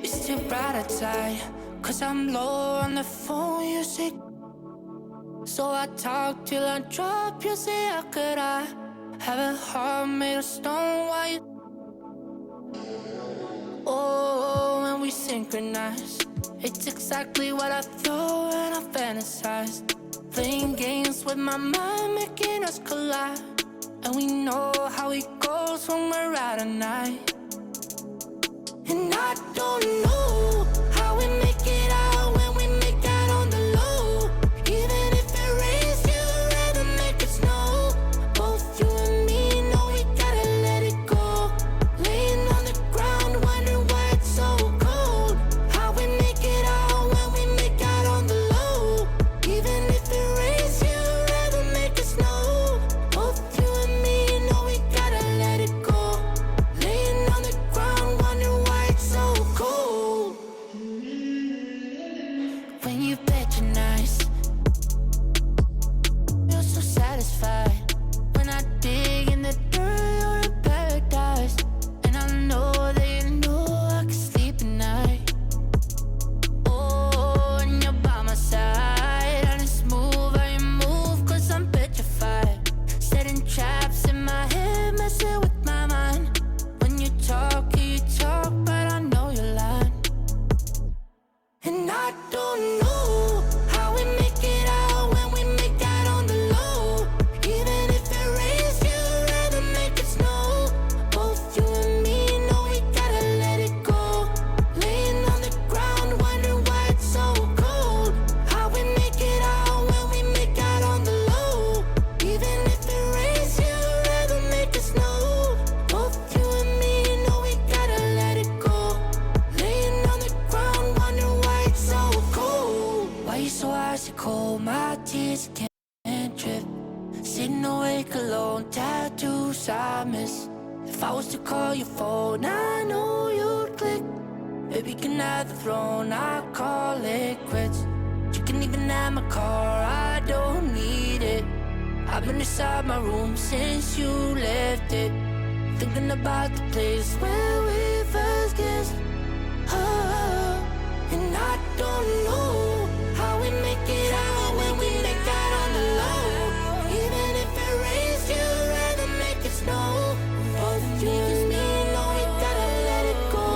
It's too bright outside, 'cause I'm low on the phone, you say. So I talk till I drop, you say, how could I have a heart made of stone? Why you? Oh, when we synchronize, it's exactly what I thought and I fantasized. Playing games with my mind, making us collide. And we know how it goes when we're out at night. And I don't know how we make it out when we make out on the low. Even if it rains, you'd rather make it snow. Both you and me know we gotta let it go. Laying on the ground, wondering why it's so cold. How we make it out when we make out on the low. Even if it rains, you'd rather make it snow. Both you and me know we gotta let it go. Laying on the ground, wondering why it's so cold. When you bet you're nice, feel so satisfied. When I dig in the dirt, you're in paradise. And I know that you know I can sleep at night. Oh, and you're by my side, and it's smooth how you move, 'cause I'm petrified. Setting traps in my head, messing with my mind. When you talk, but I know you're lying. And I don't know how we make it out when we make out on the low. Even if it rains, you'd rather make it snow. Both you and me know we gotta let it go. Laying on the ground, wondering why it's so cold. How we make it out when we make out on the low. Even if it rains, you'd rather make it snow. Both you and me know we gotta let it go. Laying on the ground, wondering why it's so cold. Why you so icy cold? My tears can't drip. Sitting awake alone, tattoos I miss. If I was to call your phone, I know you'd click. Baby, can have the throne, I call it quits. You can even have my car, I don't need it. I've been inside my room since you left it. Thinking about the place where we first kissed. Oh, and I don't know how we make it out when we make out on the low. Even if it rains, you'd rather make it snow. Both you and me know we gotta let it go.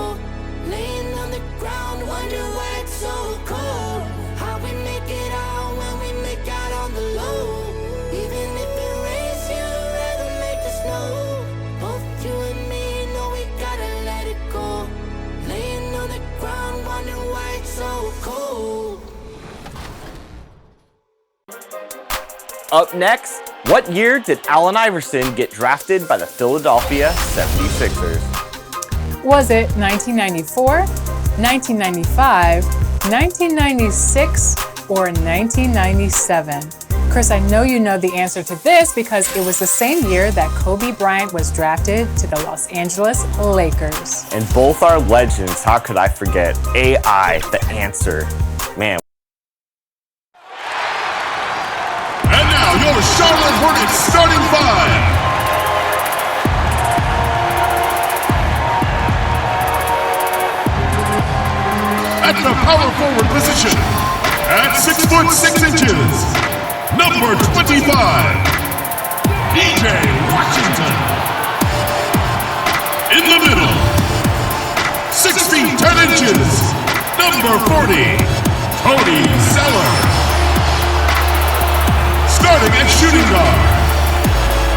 Laying on the ground, wondering why it's so cold. How we make it out when we make out on the low. Even if it rains, you'd rather make it snow. Both you and me know we gotta let it go. Laying on the ground, wondering why it's so cold. Up next, what year did Allen Iverson get drafted by the Philadelphia 76ers? Was it 1994, 1995, 1996, or 1997? Chris, I know you know the answer to this because it was the same year that Kobe Bryant was drafted to the Los Angeles Lakers. And both are legends. How could I forget? AI, the answer. Man. And now your Charlotte Hornets starting five. At the power forward position, at 6'6", number 25, DJ Washington. In the middle, 6 feet 10 inches, number 40, Tony Zeller. Starting at shooting guard,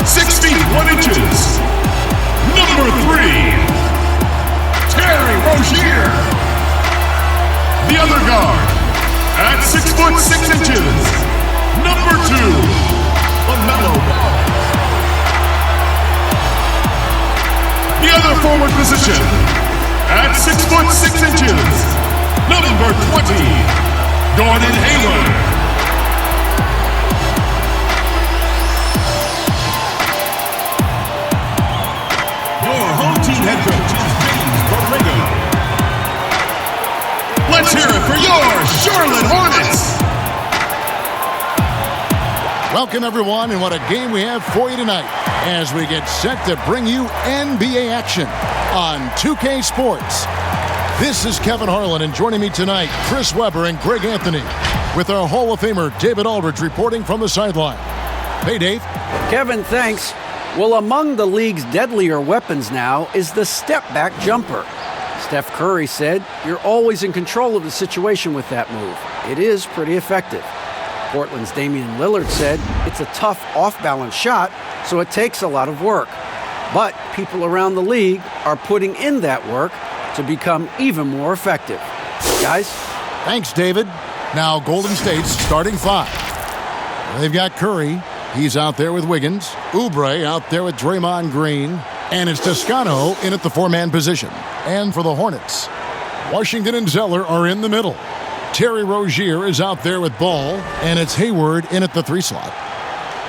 6 feet 1 inches, number 3, Terry Rozier. The other guard, at 6'6", number 2, LaMelo. The other forward position, at 6'6", number 20, Gordon Hayward. Your home team head coach is James Borrego. Let's hear it for your Charlotte Hornets. Welcome, everyone, and what a game we have for you tonight as we get set to bring you NBA action on 2K Sports. This is Kevin Harlan, and joining me tonight, Chris Webber and Greg Anthony, with our Hall of Famer David Aldridge reporting from the sideline. Hey, Dave. Kevin, thanks. Well, among the league's deadlier weapons now is the step-back jumper. Steph Curry said, "You're always in control of the situation with that move. It is pretty effective." Portland's Damian Lillard said, "It's a tough off-balance shot, so it takes a lot of work." But people around the league are putting in that work to become even more effective. Guys? Thanks, David. Now, Golden State's starting five. They've got Curry. He's out there with Wiggins. Oubre out there with Draymond Green. And it's Toscano in at the four-man position. And for the Hornets, Washington and Zeller are in the middle. Terry Rozier is out there with Ball, and it's Hayward in at the three slot.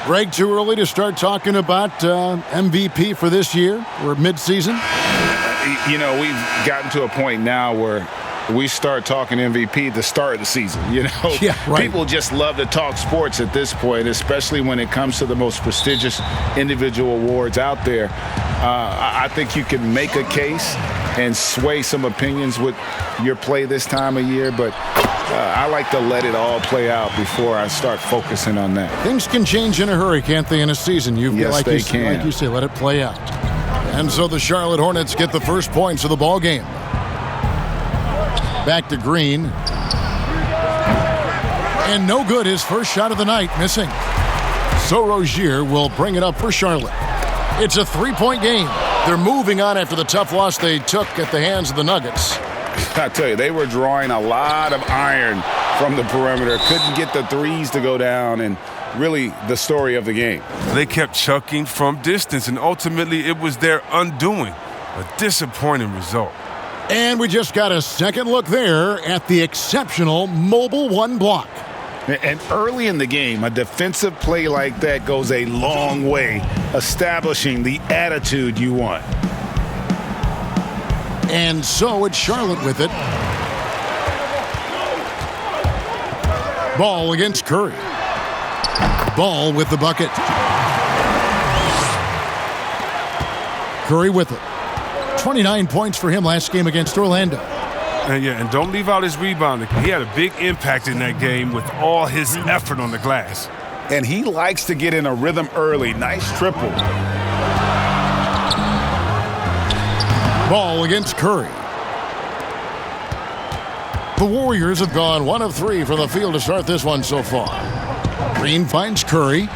Greg, too early to start talking about MVP for this year? We're mid-season. You know, we've gotten to a point now where we start talking MVP at the start of the season. You know, yeah, right. People just love to talk sports at this point, especially when it comes to the most prestigious individual awards out there. I think you can make a case and sway some opinions with your play this time of year, but I like to let it all play out before I start focusing on that. Things can change in a hurry, can't they, in a season? Yes, they can. Like you say, let it play out. And so the Charlotte Hornets get the first points of the ball game. Back to Green. And no good, his first shot of the night, missing. So Rozier will bring it up for Charlotte. It's a three-point game. They're moving on after the tough loss they took at the hands of the Nuggets. I tell you, they were drawing a lot of iron from the perimeter. Couldn't get the threes to go down, and really the story of the game. They kept chucking from distance, and ultimately it was their undoing. A disappointing result. And we just got a second look there at the exceptional mobile one block. And early in the game, a defensive play like that goes a long way, establishing the attitude you want. And so it's Charlotte with it. Ball against Curry. Ball with the bucket. Curry with it. 29 points for him last game against Orlando. And don't leave out his rebounding. He had a big impact in that game with all his effort on the glass. And he likes to get in a rhythm early. Nice triple. Ball against Curry. The Warriors have gone 1 of 3 from the field to start this one so far. Green finds Curry.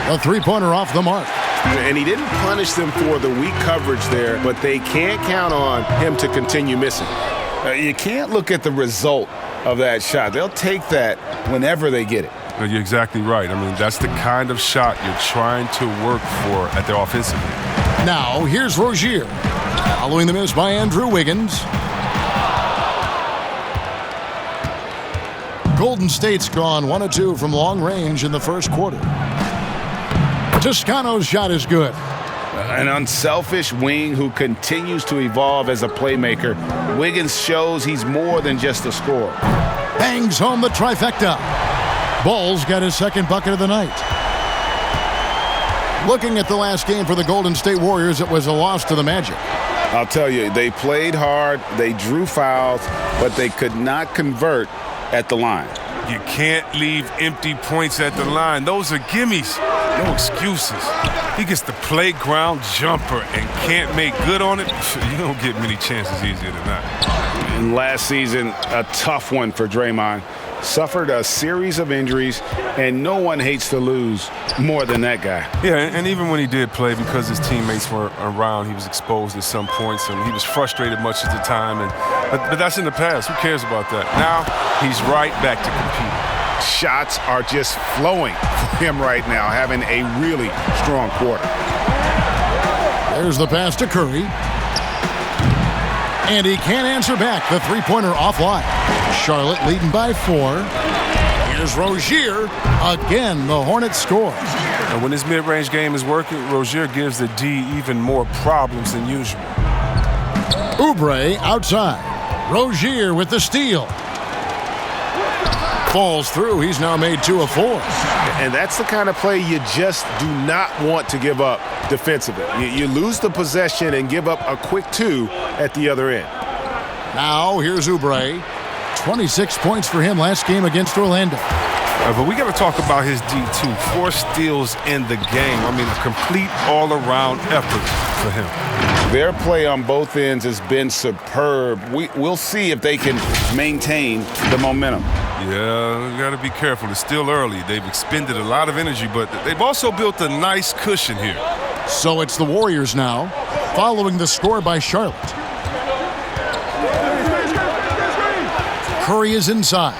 A three-pointer off the mark. And he didn't punish them for the weak coverage there, but they can't count on him to continue missing. You can't look at the result of that shot. They'll take that whenever they get it. You're exactly right. I mean, that's the kind of shot you're trying to work for at the offensive end. Now, here's Rozier. Following the miss by Andrew Wiggins. Golden State's gone 1 of 2 from long range in the first quarter. Toscano's shot is good. An unselfish wing who continues to evolve as a playmaker. Wiggins shows he's more than just a scorer. Bangs home the trifecta. Ball's got his second bucket of the night. Looking at the last game for the Golden State Warriors, it was a loss to the Magic. I'll tell you, they played hard, they drew fouls, but they could not convert at the line. You can't leave empty points at the line. Those are gimmies. No excuses. He gets the playground jumper and can't make good on it. You don't get many chances easier than that. And last season, a tough one for Draymond. Suffered a series of injuries, and no one hates to lose more than that guy. Yeah, and even when he did play, because his teammates were around, he was exposed at some points, and he was frustrated much of the time. But that's in the past. Who cares about that? Now he's right back to competing. Shots are just flowing for him right now, having a really strong quarter. There's the pass to Curry. And he can't answer back. The three-pointer offline. Charlotte leading by 4. Here's Rozier. Again, the Hornets score. And when this mid-range game is working, Rozier gives the D even more problems than usual. Oubre outside. Rozier with the steal. falls through. He's now made 2 of 4. And that's the kind of play you just do not want to give up defensively. You lose the possession and give up a quick 2 at the other end. Now here's Oubre. 26 points for him last game against Orlando. But we got to talk about his D2. 4 steals in the game. I mean, a complete all-around effort for him. Their play on both ends has been superb. We'll see if they can maintain the momentum. Yeah, you got to be careful. It's still early. They've expended a lot of energy, but they've also built a nice cushion here. So it's the Warriors now, following the score by Charlotte. Curry is inside.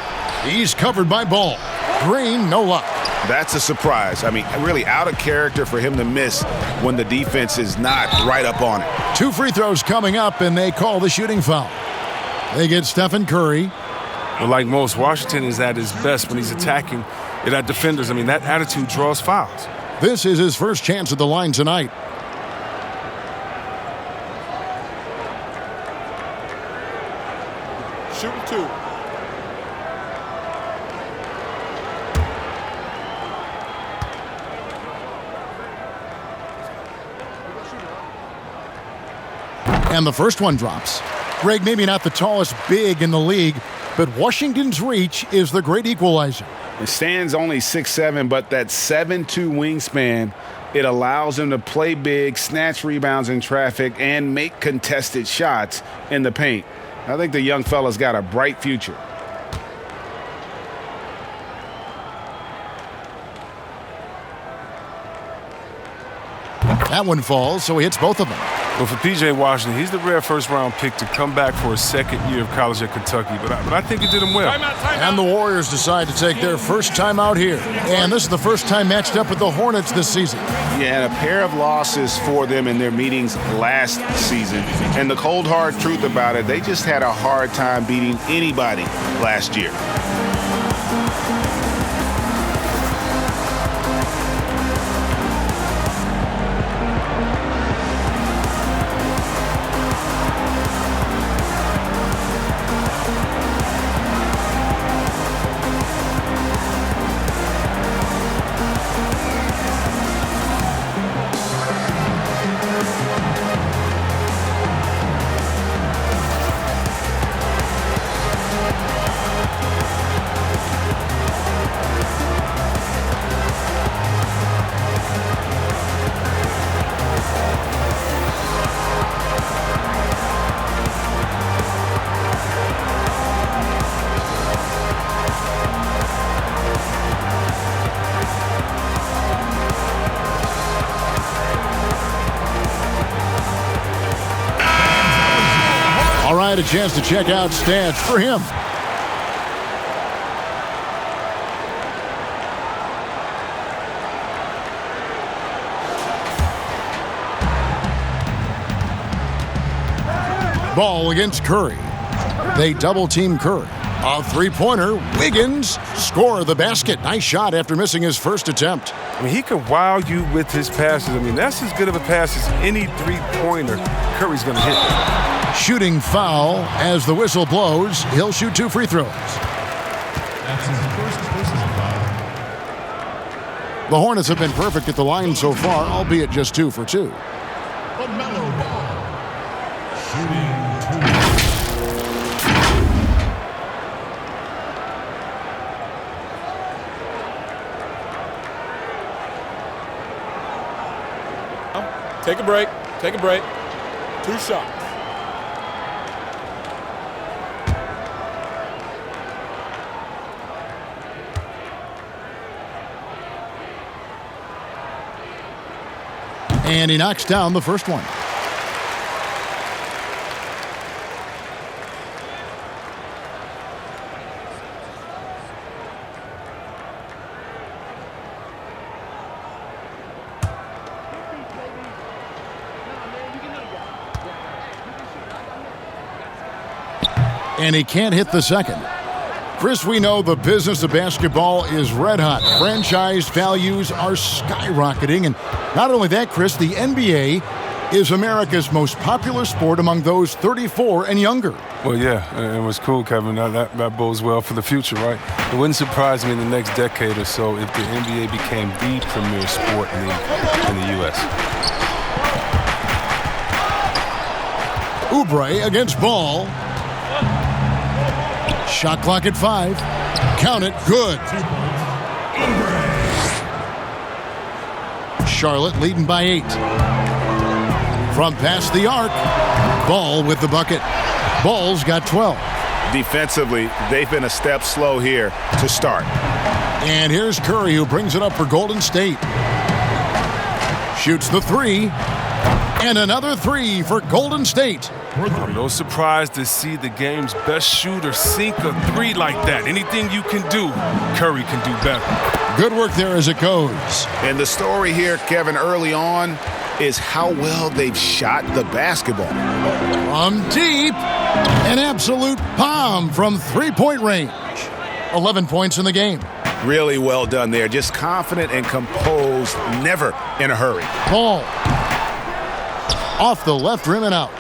He's covered by Ball. Green, no luck. That's a surprise. I mean, really out of character for him to miss when the defense is not right up on it. 2 free throws coming up, and they call the shooting foul. They get Stephan Curry. But like most, Washington is at his best when he's attacking it at defenders. I mean, that attitude draws fouls. This is his first chance at the line tonight. Shooting 2. And the first one drops. Greg, maybe not the tallest big in the league, but Washington's reach is the great equalizer. It stands only 6'7", but that 7'2" wingspan, it allows him to play big, snatch rebounds in traffic, and make contested shots in the paint. I think the young fella's got a bright future. That one falls, so he hits both of them. But for P.J. Washington, he's the rare first-round pick to come back for his second year of college at Kentucky. But I think he did him well. And the Warriors decide to take their first time out here. And this is the first time matched up with the Hornets this season. Yeah, and a pair of losses for them in their meetings last season. And the cold, hard truth about it, they just had a hard time beating anybody last year. All right, a chance to check out stats for him. Ball against Curry. They double-team Curry. A three-pointer. Wiggins score the basket. Nice shot after missing his first attempt. I mean, he can wow you with his passes. I mean, that's as good of a pass as any three-pointer Curry's going to hit. Shooting foul as the whistle blows. He'll shoot 2 free throws. That's his first personal foul. The Hornets have been perfect at the line so far, albeit just 2 for 2. LaMelo Ball. Shooting 2. Take a break. Take a break. 2 shots. And he knocks down the first one. And he can't hit the second. Chris, we know the business of basketball is red hot. Franchise values are skyrocketing. And not only that, Chris, the NBA is America's most popular sport among those 34 and younger. Well, yeah, it was cool, Kevin. That bodes well for the future, right? It wouldn't surprise me in the next decade or so if the NBA became the premier sport league in the U.S. Oubre against Ball. Shot clock at 5. Count it, good. Charlotte leading by 8. From past the arc, Ball with the bucket. Ball's got 12. Defensively, they've been a step slow here to start. And here's Curry, who brings it up for Golden State. Shoots the 3. And another 3 for Golden State. I'm no surprise to see the game's best shooter sink a 3 like that. Anything you can do, Curry can do better. Good work there as it goes. And the story here, Kevin, early on is how well they've shot the basketball. From deep, an absolute bomb from three-point range. 11 points in the game. Really well done there. Just confident and composed, never in a hurry. Ball. Off the left rim and out.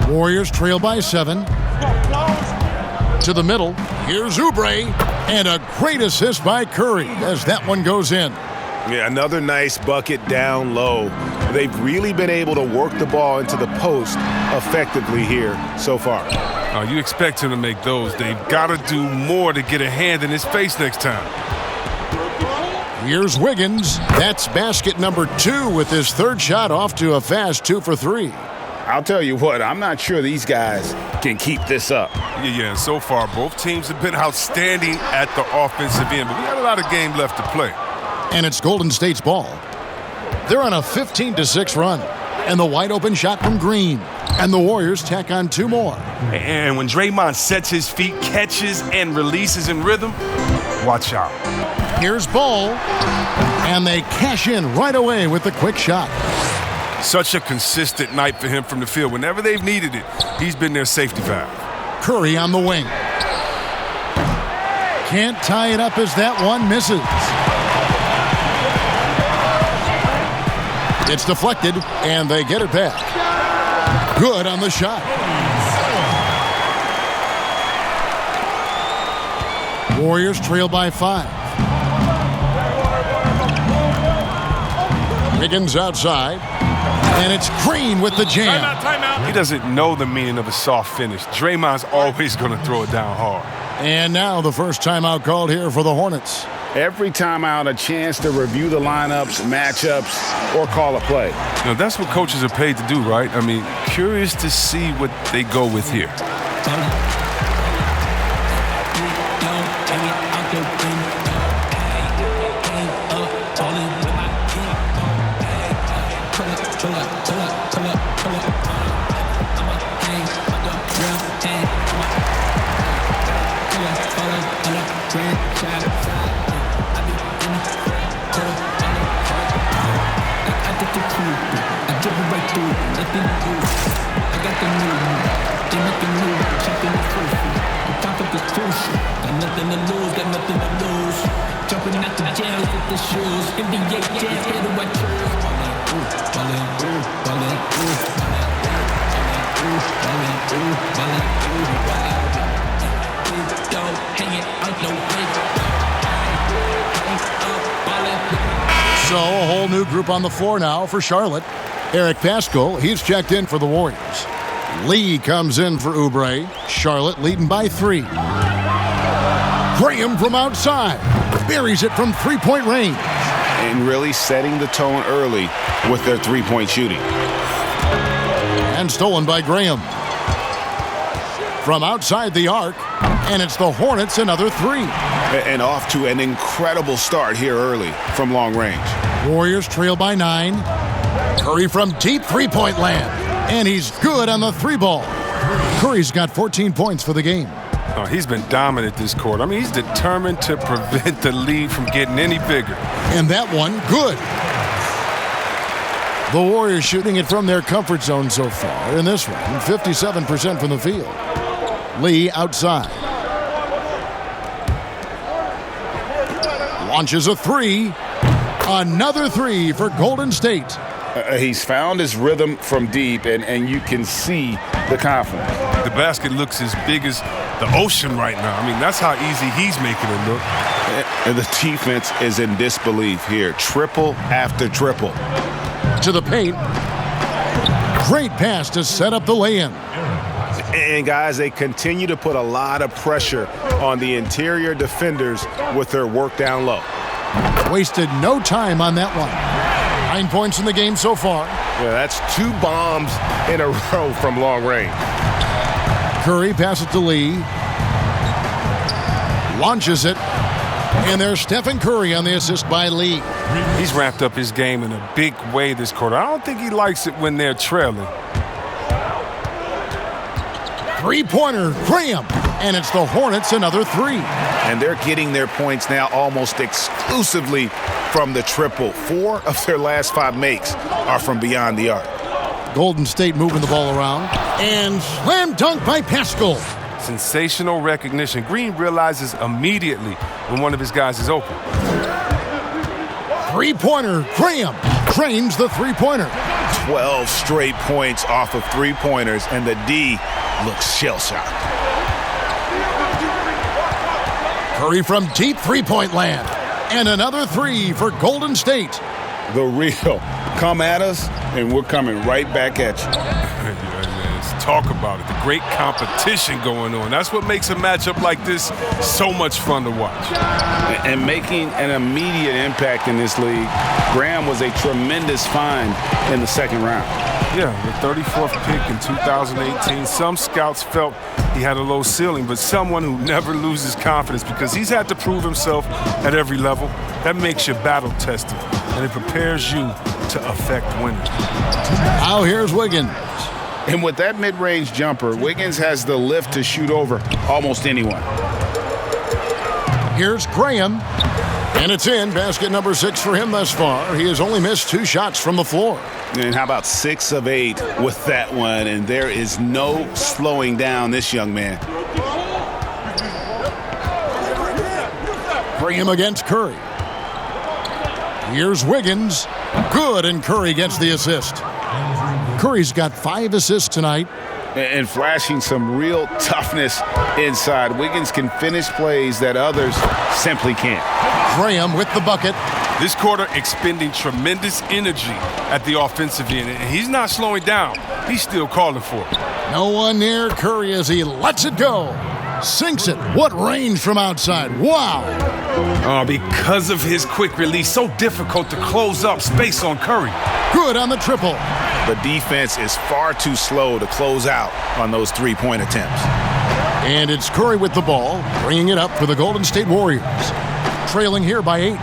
Warriors trail by 7. To the middle. Here's Oubre. And a great assist by Curry as that one goes in. Yeah, another nice bucket down low. They've really been able to work the ball into the post effectively here so far. You expect him to make those. They've got to do more to get a hand in his face next time. Here's Wiggins. That's basket number 2 with his third shot off to a fast 2 for 3. I'll tell you what, I'm not sure these guys can keep this up. Yeah, and so far both teams have been outstanding at the offensive end, but we got a lot of game left to play. And it's Golden State's ball. They're on a 15-6 run. And the wide open shot from Green. And the Warriors tack on 2 more. And when Draymond sets his feet, catches, and releases in rhythm, watch out. Here's Ball. And they cash in right away with the quick shot. Such a consistent night for him from the field. Whenever they've needed it, he's been their safety valve. Curry on the wing. Can't tie it up as that one misses. It's deflected, and they get it back. Good on the shot. Warriors trail by 5. Wiggins outside. And it's Green with the jam. He doesn't know the meaning of a soft finish. Draymond's always going to throw it down hard. And now the first timeout called here for the Hornets. Every timeout, a chance to review the lineups, matchups, or call a play. Now, that's what coaches are paid to do, right? I mean, curious to see what they go with here. So a whole new group on the floor now for Charlotte. Eric Paschal, he's checked in for the Warriors. Lee comes in for Oubre. Charlotte leading by 3. Graham from outside. Buries it from three-point range. And really setting the tone early with their three-point shooting. And stolen by Graham. From outside the arc. And it's the Hornets another 3. And off to an incredible start here early from long range. Warriors trail by 9. Curry from deep three-point land. And he's good on the 3-ball. Curry's got 14 points for the game. Oh, he's been dominant this quarter. I mean, he's determined to prevent the lead from getting any bigger. And that one, good. The Warriors shooting it from their comfort zone so far in this one. 57% from the field. Lee outside. Launches a 3. Another 3 for Golden State. He's found his rhythm from deep, and you can see the confidence. The basket looks as big as the ocean right now. I mean, that's how easy he's making it look. And the defense is in disbelief here. Triple after triple. To the paint. Great pass to set up the lay-in. And, guys, they continue to put a lot of pressure on the interior defenders with their work down low. Wasted no time on that one. 9 points in the game so far. Yeah, that's 2 bombs in a row from long range. Curry passes to Lee. Launches it. And there's Stephen Curry on the assist by Lee. He's ramped up his game in a big way this quarter. I don't think he likes it when they're trailing. Three-pointer, Graham. And it's the Hornets, another 3. And they're getting their points now almost exclusively from the triple. 4 of their last 5 makes are from beyond the arc. Golden State moving the ball around. And slam dunk by Pascal. Sensational recognition. Green realizes immediately when one of his guys is open. Three-pointer, Graham drains the three-pointer. 12 straight points off of three-pointers, and the D looks shell-shocked. Curry from deep three-point land. And another 3 for Golden State. The real. Come at us, and we're coming right back at you. Talk about it. The great competition going on. That's what makes a matchup like this so much fun to watch. And making an immediate impact in this league, Graham was a tremendous find in the second round. Yeah, the 34th pick in 2018. Some scouts felt he had a low ceiling, but someone who never loses confidence because he's had to prove himself at every level. That makes you battle-tested, and it prepares you to affect winners. Now here's Wiggins. And with that mid-range jumper, Wiggins has the lift to shoot over almost anyone. Here's Graham. And it's in. Basket number 6 for him thus far. He has only missed 2 shots from the floor. And how about 6 of 8 with that one? And there is no slowing down this young man. Graham against Curry. Here's Wiggins. Good, and Curry gets the assist. Curry's got 5 assists tonight. And flashing some real toughness inside. Wiggins can finish plays that others simply can't. Graham with the bucket. This quarter expending tremendous energy at the offensive end, and he's not slowing down. He's still calling for it. No one near Curry as he lets it go. Sinks it. What range from outside. Wow. Because of his quick release, so difficult to close up space on Curry. Good on the triple. The defense is far too slow to close out on those three-point attempts. And it's Curry with the ball, bringing it up for the Golden State Warriors. Trailing here by 8.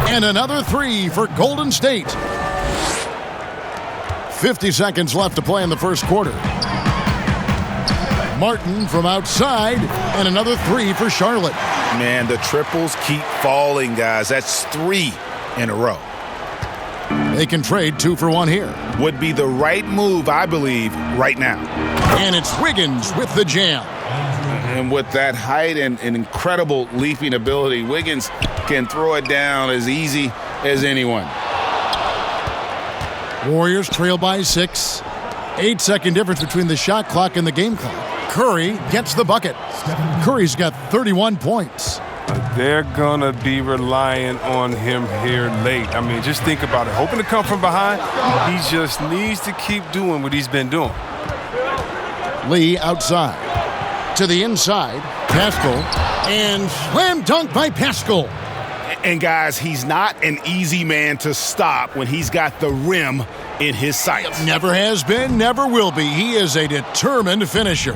And another 3 for Golden State. 50 seconds left to play in the first quarter. Martin from outside, and another 3 for Charlotte. Man, the triples keep falling, guys. That's 3 in a row. They can trade 2 for 1 here. Would be the right move, I believe, right now. And it's Wiggins with the jam. And with that height and incredible leaping ability, Wiggins can throw it down as easy as anyone. Warriors trail by 6. 8-second difference between the shot clock and the game clock. Curry gets the bucket. Curry's got 31 points. They're going to be relying on him here late. I mean, just think about it. Hoping to come from behind, he just needs to keep doing what he's been doing. Lee outside. To the inside. Pascal. And slam dunk by Pascal. And, guys, he's not an easy man to stop when he's got the rim in his sights. Never has been, never will be. He is a determined finisher.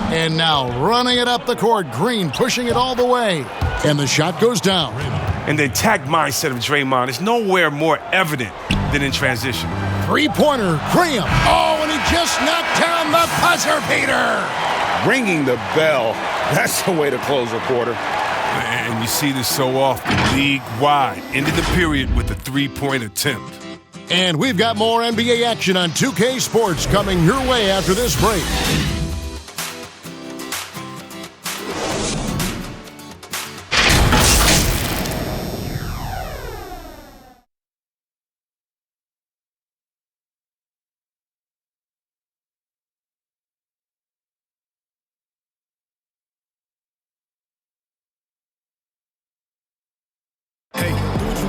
And now running it up the court, Green pushing it all the way. And the shot goes down. And the attack mindset of Draymond is nowhere more evident than in transition. Three-pointer, Graham. Oh, and he just knocked down the buzzer beater. Ringing the bell. That's the way to close a quarter. And you see this so often, league-wide. Ended the period with a three-point attempt. And we've got more NBA action on 2K Sports coming your way after this break.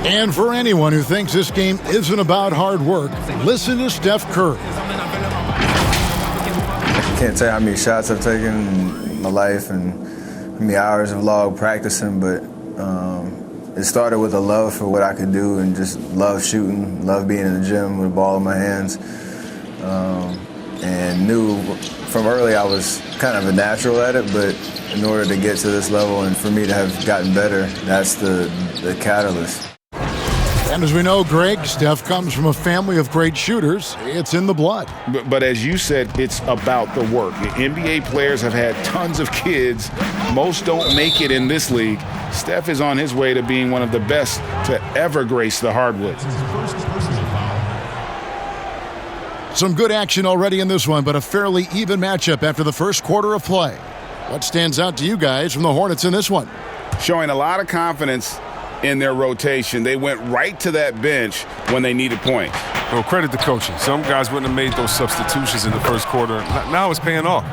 And for anyone who thinks this game isn't about hard work, listen to Steph Curry. I can't tell you how many shots I've taken in my life and how many hours of log practicing, but it started with a love for what I could do and just love shooting, love being in the gym with a ball in my hands, and knew from early I was kind of a natural at it, but in order to get to this level and for me to have gotten better, that's the catalyst. And as we know, Greg, Steph comes from a family of great shooters. It's in the blood. But as you said, it's about the work. The NBA players have had tons of kids. Most don't make it in this league. Steph is on his way to being one of the best to ever grace the hardwood. Some good action already in this one, but a fairly even matchup after the first quarter of play. What stands out to you guys from the Hornets in this one? Showing a lot of confidence in their rotation. They went right to that bench when they needed points. Well, credit the coaching. Some guys wouldn't have made those substitutions in the first quarter. Now it's paying off.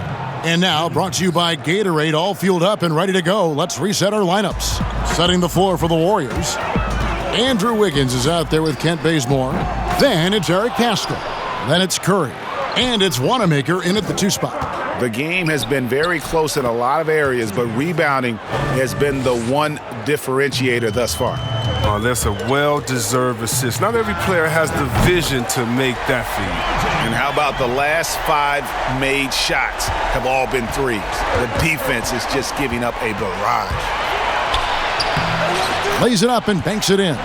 And now, brought to you by Gatorade, all fueled up and ready to go. Let's reset our lineups. Setting the floor for the Warriors. Andrew Wiggins is out there with Kent Bazemore. Then it's Eric Castro. Then it's Curry. And it's Wanamaker in at the 2 spot. The game has been very close in a lot of areas, but rebounding has been the one differentiator thus far. Oh, that's a well-deserved assist. Not every player has the vision to make that feed. And how about the last 5 made shots have all been threes? The defense is just giving up a barrage. Lays it up and banks it in.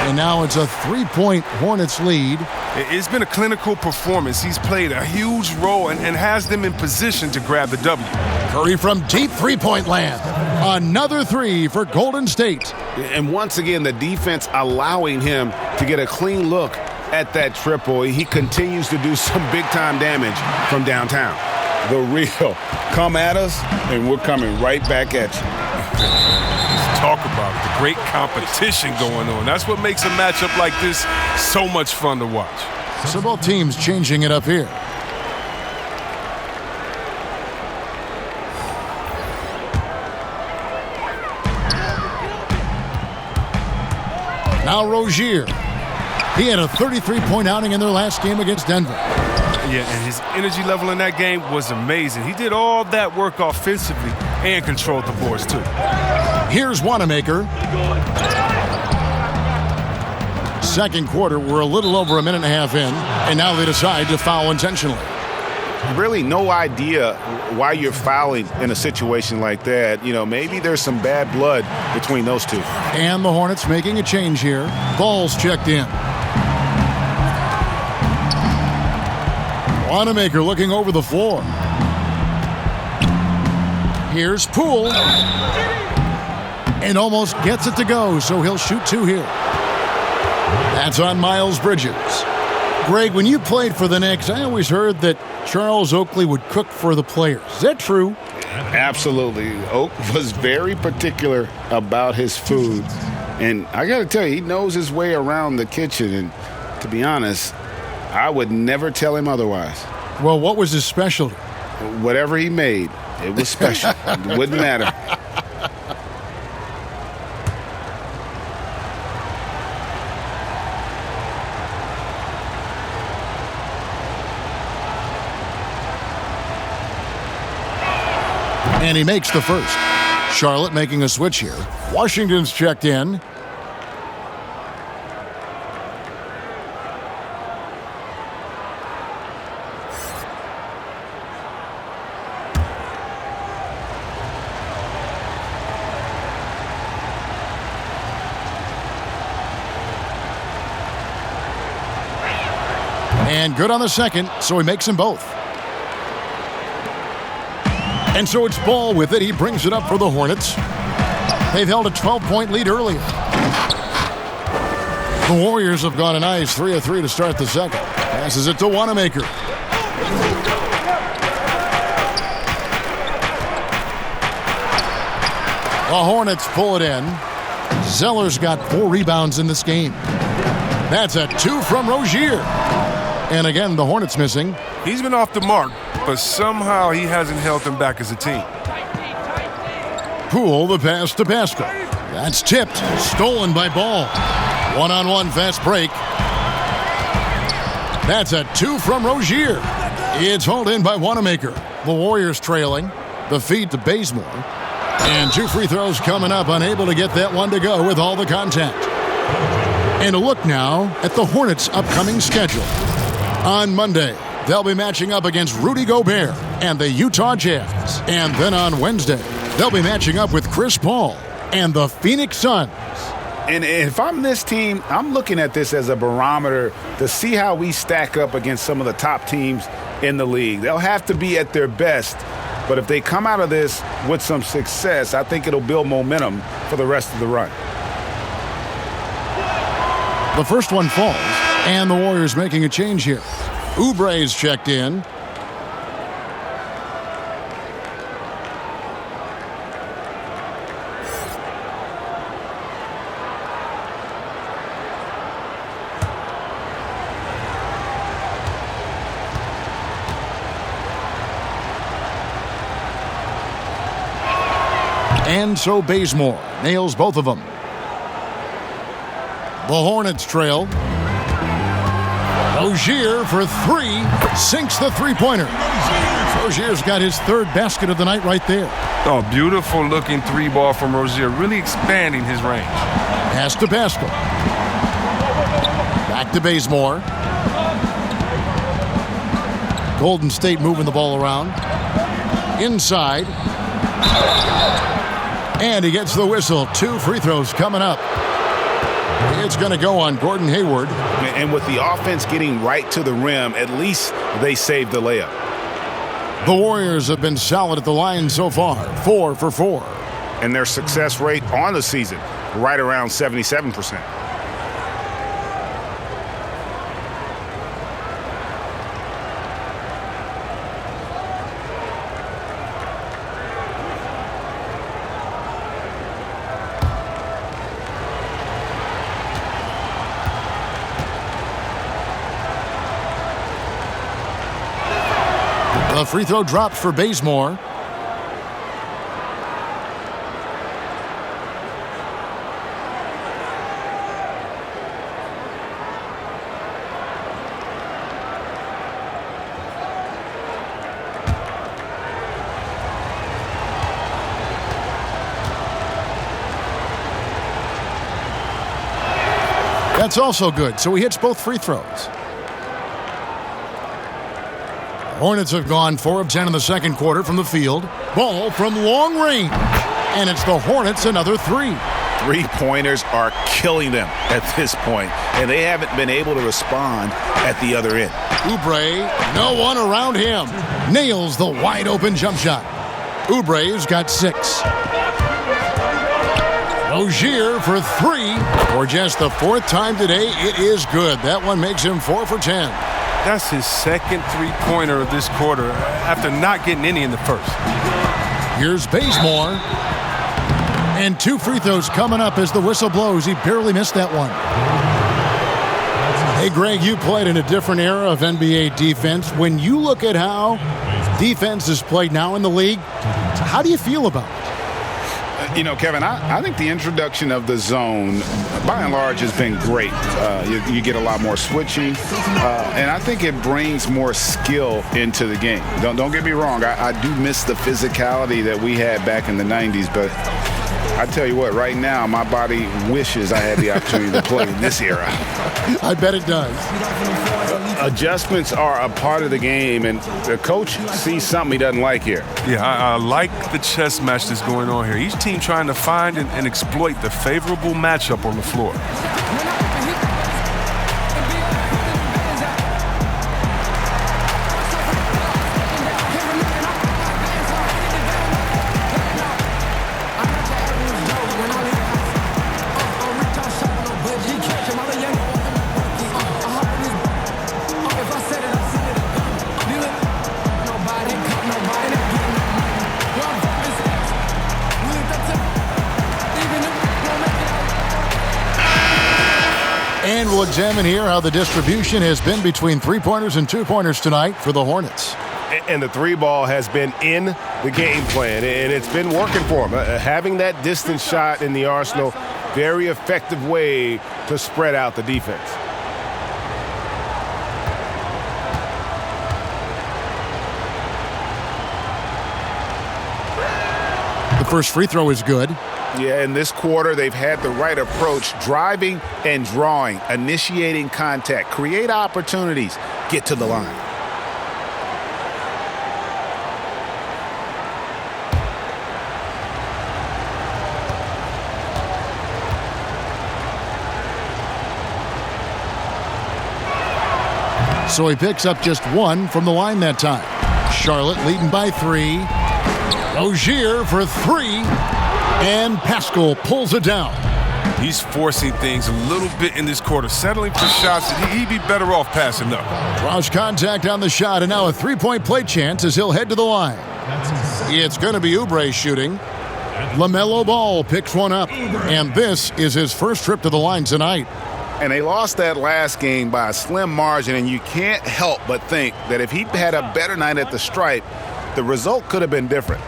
And now it's a 3-point Hornets lead. It's been a clinical performance. He's played a huge role and has them in position to grab the W. Curry from deep three-point land. Another 3 for Golden State. And once again, the defense allowing him to get a clean look at that triple. He continues to do some big-time damage from downtown. The real come at us, and we're coming right back at you. Talk about it. The great competition going on. That's what makes a matchup like this so much fun to watch. So both teams changing it up here. Now Rozier. He had a 33-point outing in their last game against Denver. Yeah, and his energy level in that game was amazing. He did all that work offensively and controlled the boards too. Here's Wanamaker. Second quarter, we're a little over a minute and a half in, and now they decide to foul intentionally. Really no idea why you're fouling in a situation like that. You know, maybe there's some bad blood between those two. And the Hornets making a change here. Ball's checked in. Wanamaker looking over the floor. Here's Poole. And almost gets it to go, so he'll shoot 2 here. That's on Miles Bridges. Greg, when you played for the Knicks, I always heard that Charles Oakley would cook for the players. Is that true? Absolutely. Oak was very particular about his food. And I got to tell you, he knows his way around the kitchen. And to be honest, I would never tell him otherwise. Well, what was his specialty? Whatever he made, it was special. It wouldn't matter. And he makes the first. Charlotte making a switch here. Washington's checked in. And good on the second, so he makes them both. And so it's Ball with it. He brings it up for the Hornets. They've held a 12-point lead earlier. The Warriors have gone a nice 3 of 3 to start the second. Passes it to Wanamaker. The Hornets pull it in. Zeller's got 4 rebounds in this game. That's a 2 from Rozier. And again, the Hornets missing. He's been off the mark, but somehow he hasn't held them back as a team. Poole, the pass to Pascal. That's tipped. Stolen by Ball. One-on-one fast break. That's a 2 from Rozier. It's hauled in by Wanamaker. The Warriors trailing. The feed to Bazemore. And 2 free throws coming up. Unable to get that one to go with all the contact. And a look now at the Hornets' upcoming schedule. On Monday, they'll be matching up against Rudy Gobert and the Utah Jazz. And then on Wednesday, they'll be matching up with Chris Paul and the Phoenix Suns. And if I'm this team, I'm looking at this as a barometer to see how we stack up against some of the top teams in the league. They'll have to be at their best, but if they come out of this with some success, I think it'll build momentum for the rest of the run. The first one falls, and the Warriors making a change here. Oubre's checked in. And so Bazemore nails both of them. The Hornets trail. Rozier for 3. Sinks the three-pointer. Rozier's got his 3rd basket of the night right there. Oh, beautiful looking 3-ball from Rozier. Really expanding his range. Pass to Pascal. Back to Bazemore. Golden State moving the ball around. Inside. And he gets the whistle. 2 free throws coming up. It's going to go on Gordon Hayward. And with the offense getting right to the rim, at least they saved the layup. The Warriors have been solid at the line so far. 4 for 4. And their success rate on the season, right around 77%. The free throw dropped for Bazemore. That's also good, so he hits both free throws. Hornets have gone 4 of 10 in the second quarter from the field. Ball from long range. And it's the Hornets another 3. 3-pointers are killing them at this point, and they haven't been able to respond at the other end. Oubre, no one around him. Nails the wide open jump shot. Oubre's got 6. Rozier for 3. For just the 4th time today, it is good. That one makes him 4 for 10. That's his second 3-pointer of this quarter after not getting any in the first. Here's Bazemore. And 2 free throws coming up as the whistle blows. He barely missed that one. Hey, Greg, you played in a different era of NBA defense. When you look at how defense is played now in the league, how do you feel about it? You know, Kevin, I think the introduction of the zone, by and large, has been great. You get a lot more switching, and I think it brings more skill into the game. Don't get me wrong. I do miss the physicality that we had back in the 90s, but I tell you what, right now, my body wishes I had the opportunity to play in this era. I bet it does. Adjustments are a part of the game, and the coach sees something he doesn't like here. Yeah, I like the chess match that's going on here. Each team trying to find and exploit the favorable matchup on the floor. And we'll examine here how the distribution has been between 3-pointers and 2-pointers tonight for the Hornets. And the three ball has been in the game plan, and it's been working for him. Having that distance shot in the arsenal, very effective way to spread out the defense. The first free throw is good. Yeah, in this quarter, they've had the right approach, driving and drawing, initiating contact, create opportunities, get to the line. So he picks up just one from the line that time. Charlotte leading by 3. Rozier for 3. And Pascal pulls it down. He's forcing things a little bit in this quarter, settling for shots that he'd be better off passing up. Draws contact on the shot, and now a three-point play chance as he'll head to the line. It's going to be Oubre shooting. LaMelo Ball picks one up, and this is his first trip to the line tonight. And they lost that last game by a slim margin, and you can't help but think that if he'd had a better night at the stripe, the result could have been different.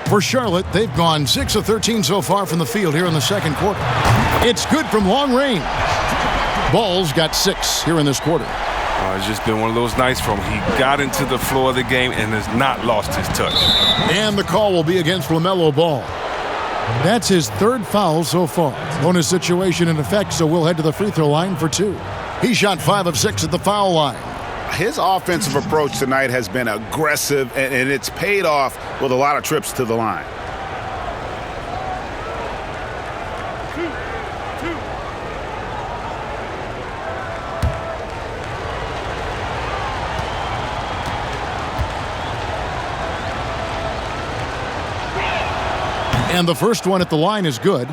For Charlotte, they've gone 6 of 13 so far from the field here in the second quarter. It's good from long range. Ball's got 6 here in this quarter. It's just been one of those nights for him. He got into the floor of the game and has not lost his touch. And the call will be against LaMelo Ball. That's his 3rd foul so far. Bonus situation in effect, so we'll head to the free throw line for 2. He shot 5 of 6 at the foul line. His offensive approach tonight has been aggressive, and it's paid off with a lot of trips to the line. And the first one at the line is good.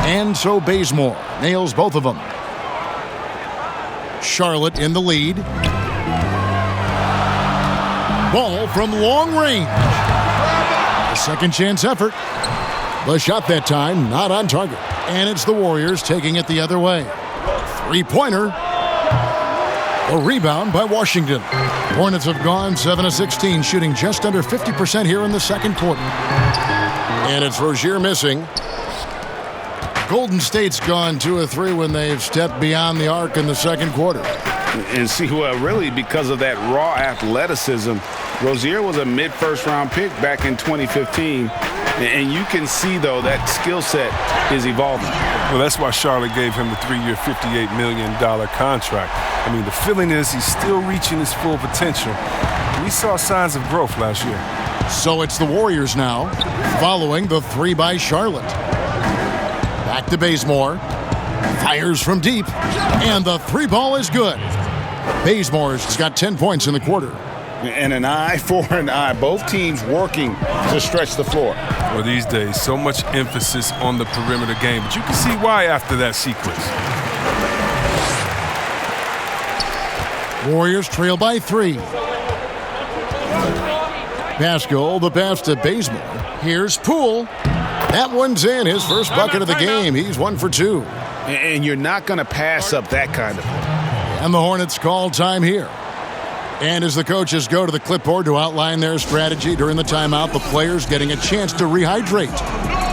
And so Bazemore nails both of them. Charlotte in the lead. Ball from long range. A second chance effort. The shot that time not on target. And it's the Warriors taking it the other way. Three-pointer. A rebound by Washington. Hornets have gone 7 of 16, shooting just under 50% here in the second quarter. And it's Rozier missing. Golden State's gone 2 of 3 when they've stepped beyond the arc in the second quarter. And see, well, really, because of that raw athleticism, Rozier was a mid-first round pick back in 2015. And you can see, though, that skill set is evolving. Well, that's why Charlotte gave him the 3-year, $58 million contract. I mean, the feeling is he's still reaching his full potential. We saw signs of growth last year. So it's the Warriors now, following the 3 by Charlotte. Back to Bazemore. Fires from deep. And the 3 ball is good. Bazemore's got 10 points in the quarter. And an eye for an eye. Both teams working to stretch the floor. Well, these days, so much emphasis on the perimeter game. But you can see why after that sequence. Warriors trail by 3. Pascal, the pass to Bazemore. Here's Poole. That one's in. His first bucket of the game. He's 1 for 2. And you're not going to pass up that kind of thing. And the Hornets call time here. And as the coaches go to the clipboard to outline their strategy during the timeout, the players getting a chance to rehydrate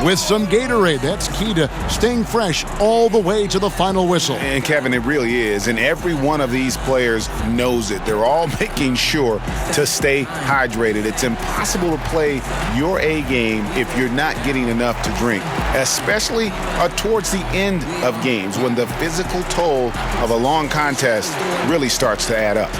with some Gatorade. That's key to staying fresh all the way to the final whistle. And Kevin, it really is. And every one of these players knows it. They're all making sure to stay hydrated. It's impossible to play your A game if you're not getting enough to drink, especially towards the end of games when the physical toll of a long contest really starts to add up.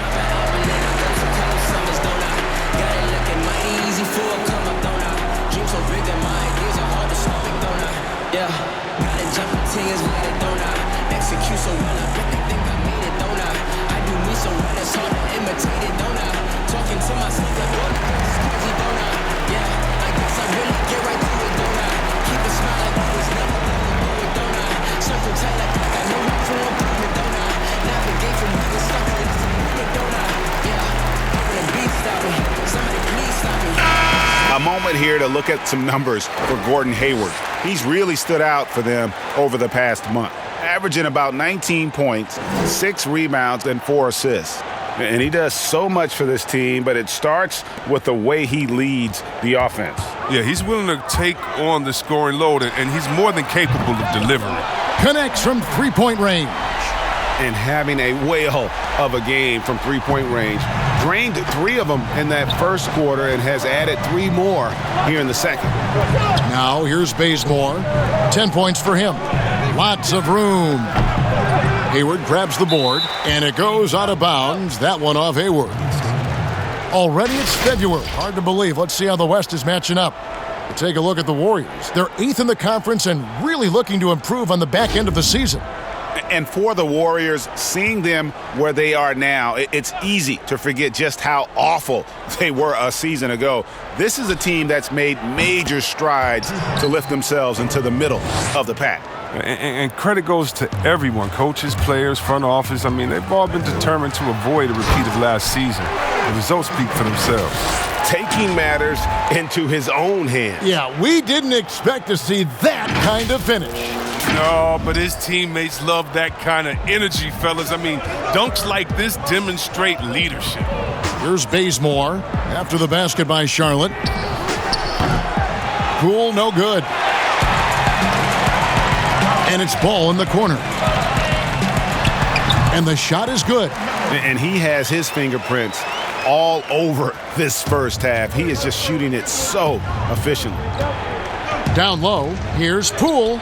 A moment here to look at some numbers for Gordon Hayward. He's really stood out for them over the past month, averaging about 19 points, 6 rebounds, and 4 assists. And he does so much for this team, but it starts with the way he leads the offense. Yeah, he's willing to take on the scoring load, and he's more than capable of delivering. Connects from three-point range. And having a whale of a game from three-point range. Drained 3 of them in that first quarter and has added 3 more here in the second. Now here's Bazemore. 10 points for him. Lots of room. Hayward grabs the board, and it goes out of bounds. That one off Hayward. Already it's February. Hard to believe. Let's see how the West is matching up. We'll take a look at the Warriors. They're 8th in the conference and really looking to improve on the back end of the season. And for the Warriors, seeing them where they are now, it's easy to forget just how awful they were a season ago. This is a team that's made major strides to lift themselves into the middle of the pack. And credit goes to everyone, coaches, players, front office. I mean, they've all been determined to avoid a repeat of last season. The results speak for themselves. Taking matters into his own hands. Yeah, we didn't expect to see that kind of finish. No, but his teammates love that kind of energy, fellas. I mean, dunks like this demonstrate leadership. Here's Bazemore after the basket by Charlotte. Poole, no good. And it's Ball in the corner. And the shot is good. And he has his fingerprints all over this first half. He is just shooting it so efficiently. Down low, here's Poole.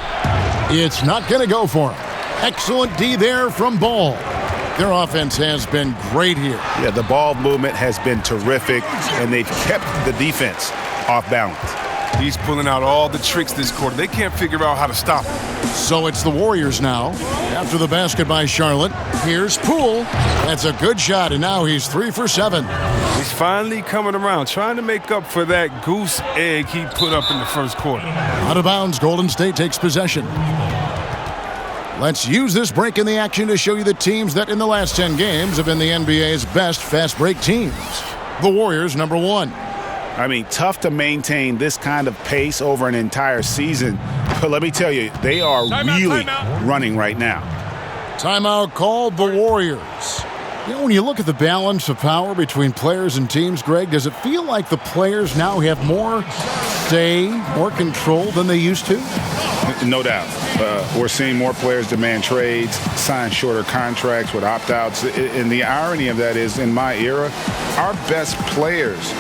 It's not going to go for him. Excellent D there from Ball. Their offense has been great here. Yeah, the ball movement has been terrific, and they've kept the defense off balance. He's pulling out all the tricks this quarter. They can't figure out how to stop him. So it's the Warriors now. After the basket by Charlotte, here's Poole. That's a good shot, and now he's 3 for 7. He's finally coming around, trying to make up for that goose egg he put up in the first quarter. Out of bounds, Golden State takes possession. Let's use this break in the action to show you the teams that in the last 10 games have been the NBA's best fast break teams. The Warriors, number 1. I mean, tough to maintain this kind of pace over an entire season. But let me tell you, they are really running right now. Timeout called the Warriors. You know, when you look at the balance of power between players and teams, Greg, does it feel like the players now have more say, more control than they used to? No doubt. We're seeing more players demand trades, sign shorter contracts with opt-outs. And the irony of that is, in my era, our best players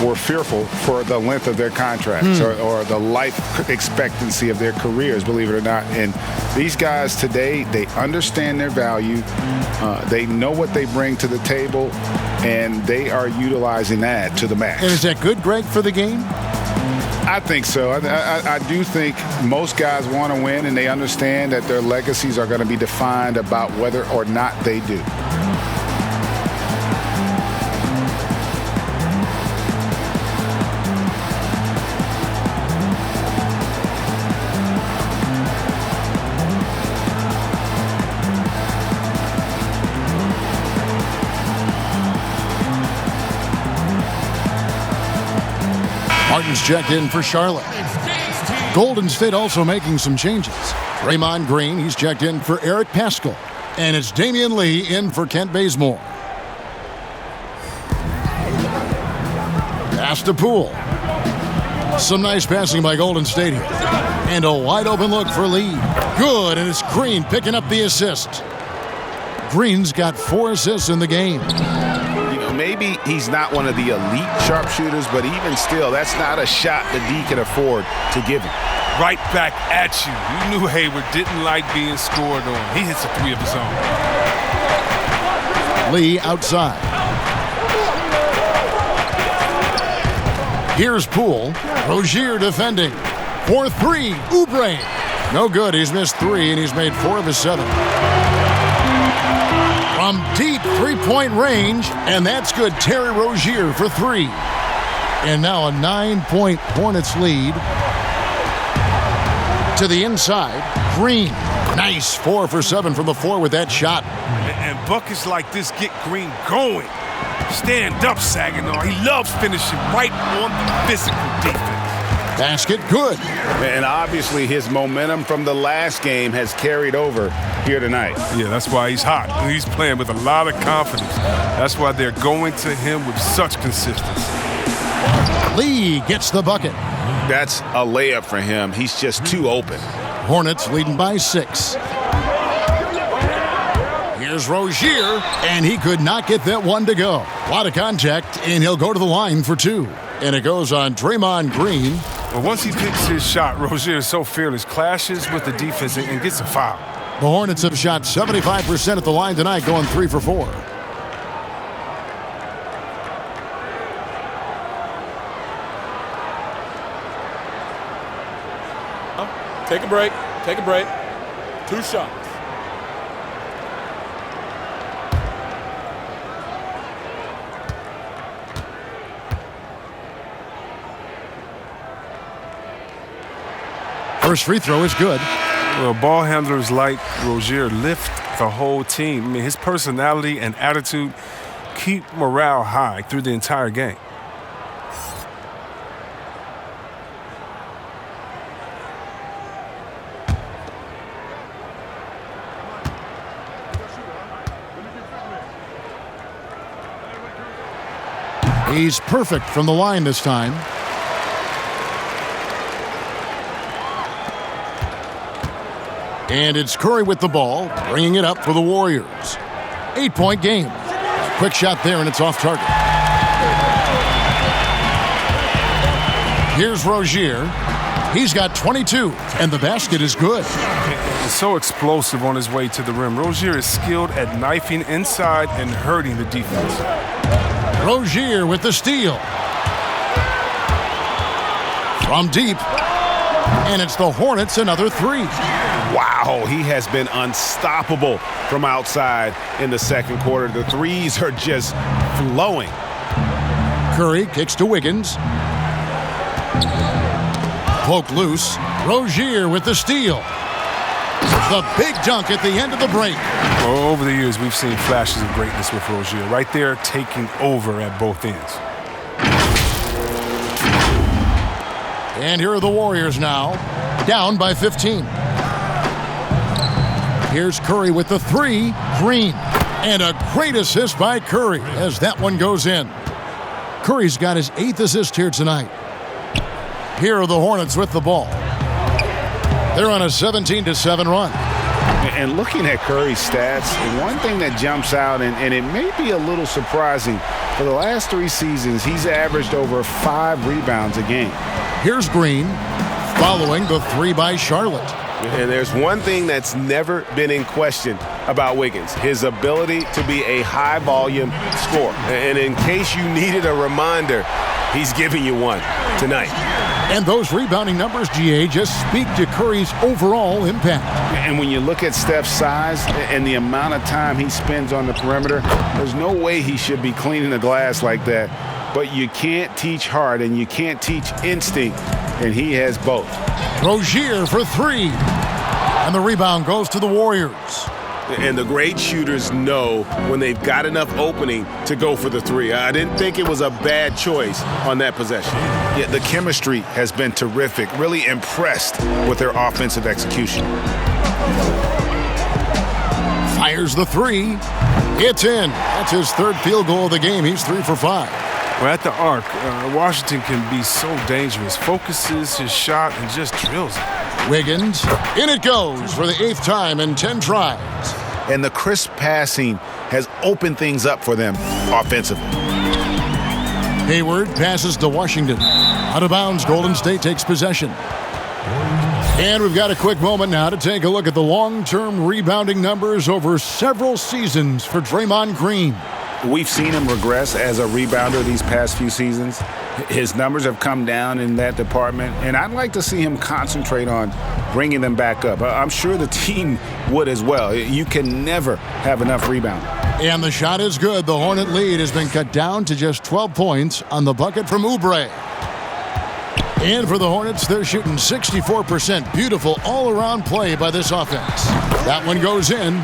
were fearful for the length of their contracts or the life expectancy of their careers, believe it or not. And these guys today, they understand their value. They know what they bring to the table, and they are utilizing that to the max. And is that good, Greg, for the game? I think so. I do think most guys want to win, and they understand that their legacies are going to be defined about whether or not they do. Martin's checked in for Charlotte. Golden State also making some changes. Draymond Green, he's checked in for Eric Paschall. And it's Damian Lee in for Kent Bazemore. Pass to Poole. Some nice passing by Golden State here. And a wide open look for Lee. Good, and it's Green picking up the assist. Green's got 4 assists in the game. Maybe he's not one of the elite sharpshooters, but even still, that's not a shot that D can afford to give him. Right back at you. You knew Hayward didn't like being scored on. He hits a 3 of his own. Lee outside. Here's Poole. Rozier defending. For 3, Oubre. No good. He's missed 3, and he's made 4 of his 7. From deep three-point range, and that's good. Terry Rozier for 3. And now a 9-point Hornets lead. To the inside, Green. Nice 4 for 7 from the floor with that shot. And buckets like this get Green going. Stand up, Saginaw. He loves finishing right on the physical defense. Basket good. And obviously his momentum from the last game has carried over here tonight. Yeah, that's why he's hot. He's playing with a lot of confidence. That's why they're going to him with such consistency. Lee gets the bucket. That's a layup for him. He's just too open. Hornets leading by 6. Here's Rozier, and he could not get that one to go. A lot of contact, and he'll go to the line for 2. And it goes on Draymond Green. But once he picks his shot, Rozier is so fearless, clashes with the defense and gets a foul. The Hornets have shot 75% at the line tonight, going 3 for 4. Take a break. Take a break. 2 shots. First free throw is good. Well, ball handlers like Rozier lift the whole team. I mean, his personality and attitude keep morale high through the entire game. He's perfect from the line this time. And it's Curry with the ball, bringing it up for the Warriors. 8-point game. Quick shot there, and it's off target. Here's Rozier. He's got 22, and the basket is good. He's so explosive on his way to the rim. Rozier is skilled at knifing inside and hurting the defense. Rozier with the steal. From deep. And it's the Hornets another 3. Wow, he has been unstoppable from outside in the second quarter. The threes are just flowing. Curry kicks to Wiggins. Poke loose. Rozier with the steal. The big dunk at the end of the break. Well, over the years, we've seen flashes of greatness with Rozier. Right there, taking over at both ends. And here are the Warriors now, down by 15. Here's Curry with the 3. Green. And a great assist by Curry as that one goes in. Curry's got his 8th assist here tonight. Here are the Hornets with the ball. They're on a 17-7 run. And looking at Curry's stats, one thing that jumps out, and it may be a little surprising, for the last 3 seasons, he's averaged over 5 rebounds a game. Here's Green, following the 3 by Charlotte. And there's one thing that's never been in question about Wiggins, his ability to be a high-volume scorer. And in case you needed a reminder, he's giving you one tonight. And those rebounding numbers, GA, just speak to Curry's overall impact. And when you look at Steph's size and the amount of time he spends on the perimeter, there's no way he should be cleaning the glass like that. But you can't teach heart and you can't teach instinct, and he has both. Rozier for 3. And the rebound goes to the Warriors. And the great shooters know when they've got enough opening to go for the 3. I didn't think it was a bad choice on that possession. Yeah, the chemistry has been terrific. Really impressed with their offensive execution. Fires the 3. It's in. That's his 3rd field goal of the game. He's 3 for 5. Well, at the arc, Washington can be so dangerous. Focuses his shot and just drills it. Wiggins. In it goes for the 8th time in 10 tries. And the crisp passing has opened things up for them offensively. Hayward passes to Washington. Out of bounds, Golden State takes possession. And we've got a quick moment now to take a look at the long-term rebounding numbers over several seasons for Draymond Green. We've seen him regress as a rebounder these past few seasons. His numbers have come down in that department, and I'd like to see him concentrate on bringing them back up. I'm sure the team would as well. You can never have enough rebounding. And the shot is good. The Hornet lead has been cut down to just 12 points on the bucket from Oubre. And for the Hornets, they're shooting 64%. Beautiful all-around play by this offense. That one goes in.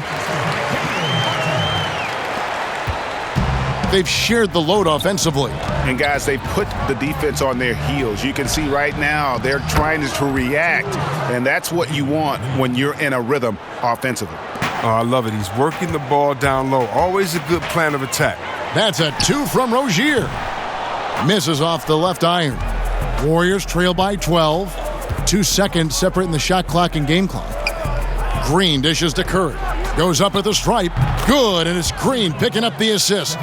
They've shared the load offensively. And guys, they put the defense on their heels. You can see right now they're trying to react, and that's what you want when you're in a rhythm offensively. Oh, I love it. He's working the ball down low. Always a good plan of attack. That's a 2 from Rozier. Misses off the left iron. Warriors trail by 12. 2 seconds separating the shot clock and game clock. Green dishes to Curry. Goes up at the stripe. Good, and it's Green picking up the assist.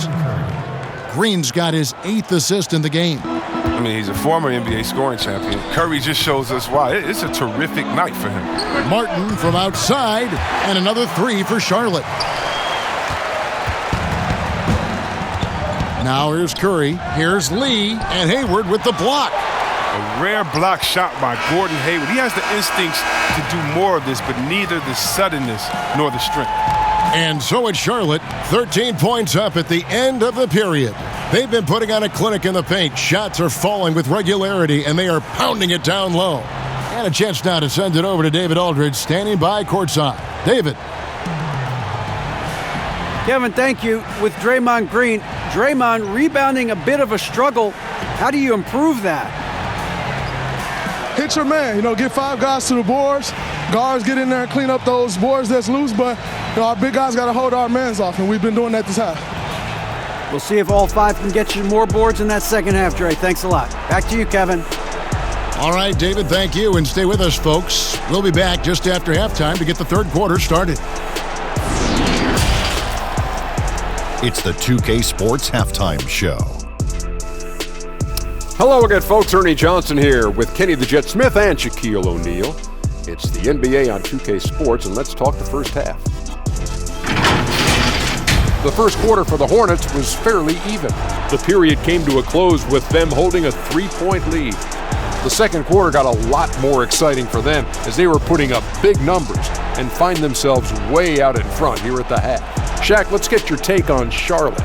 Green's got his 8th assist in the game. I mean, he's a former NBA scoring champion. Curry just shows us why. It's a terrific night for him. Martin from outside, and another 3 for Charlotte. Now here's Curry, here's Lee, and Hayward with the block. A rare block shot by Gordon Hayward. He has the instincts to do more of this, but neither the suddenness nor the strength. And so it's Charlotte, 13 points up at the end of the period. They've been putting on a clinic in the paint. Shots are falling with regularity, and they are pounding it down low. And a chance now to send it over to David Aldridge, standing by courtside. David. Kevin, thank you. With Draymond Green, Draymond rebounding a bit of a struggle. How do you improve that? Hit your man, get 5 guys to the boards. Guards get in there and clean up those boards that's loose, but our big guys got to hold our mans off, and we've been doing that this half. We'll see if all 5 can get you more boards in that second half, Dre. Thanks a lot. Back to you, Kevin. All right, David, thank you, and stay with us, folks. We'll be back just after halftime to get the third quarter started. It's the 2K Sports Halftime Show. Hello again, folks. Ernie Johnson here with Kenny the Jet Smith and Shaquille O'Neal. It's the NBA on 2K Sports, and let's talk the first half. The first quarter for the Hornets was fairly even. The period came to a close with them holding a 3-point lead. The second quarter got a lot more exciting for them as they were putting up big numbers and find themselves way out in front here at the half. Shaq, let's get your take on Charlotte.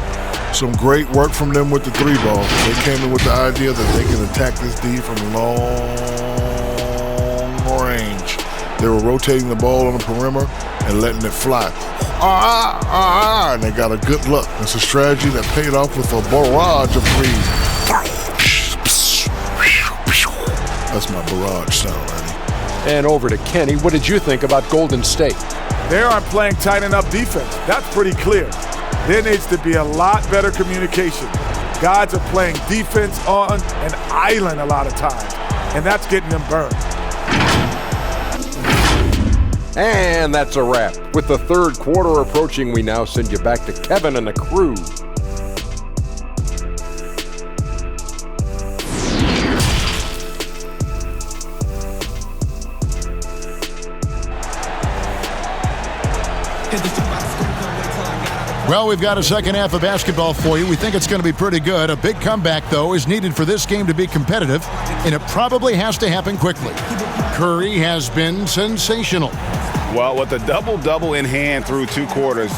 Some great work from them with the 3-ball. They came in with the idea that they can attack this D from long range. They were rotating the ball on the perimeter and letting it fly. And they got a good look. It's a strategy that paid off with a barrage of threes. That's my barrage sound, Ernie. And over to Kenny. What did you think about Golden State? They aren't playing tight enough defense. That's pretty clear. There needs to be a lot better communication. Guys are playing defense on an island a lot of times, and that's getting them burned. And that's a wrap. With the third quarter approaching, we now send you back to Kevin and the crew. Well, we've got a second half of basketball for you. We think it's going to be pretty good. A big comeback, though, is needed for this game to be competitive, and it probably has to happen quickly. Curry has been sensational. Well, with a double-double in hand through 2 quarters,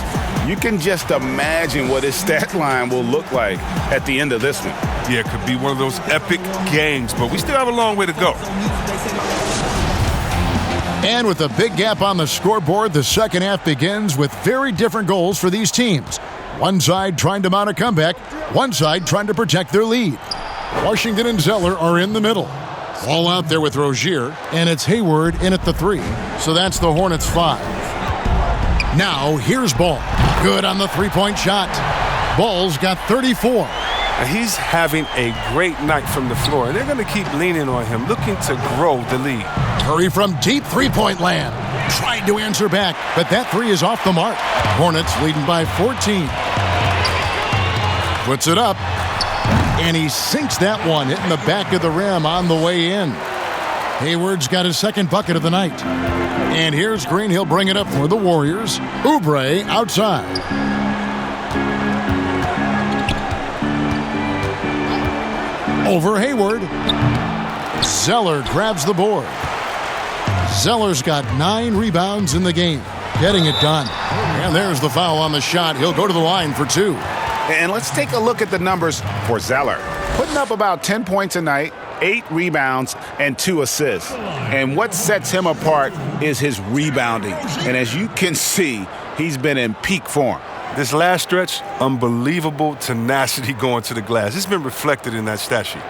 you can just imagine what his stat line will look like at the end of this one. Yeah, it could be one of those epic games, but we still have a long way to go. And with a big gap on the scoreboard, the second half begins with very different goals for these teams. One side trying to mount a comeback, one side trying to protect their lead. Washington and Zeller are in the middle. All out there with Rozier, and it's Hayward in at the 3. So that's the Hornets 5. Now here's Ball. Good on the 3-point shot. Ball's got 34. He's having a great night from the floor, and they're going to keep leaning on him, looking to grow the lead. Curry from deep 3-point land. Tried to answer back, but that 3 is off the mark. Hornets leading by 14. Puts it up, and he sinks that one, hitting the back of the rim on the way in. Hayward's got his second bucket of the night. And here's Green. He'll bring it up for the Warriors. Oubre outside. Over Hayward. Zeller grabs the board. Zeller's got 9 rebounds in the game, getting it done. And there's the foul on the shot. He'll go to the line for 2. And let's take a look at the numbers for Zeller. Putting up about 10 points a night, 8 rebounds, and 2 assists. And what sets him apart is his rebounding. And as you can see, he's been in peak form. This last stretch, unbelievable tenacity going to the glass. It's been reflected in that stat sheet.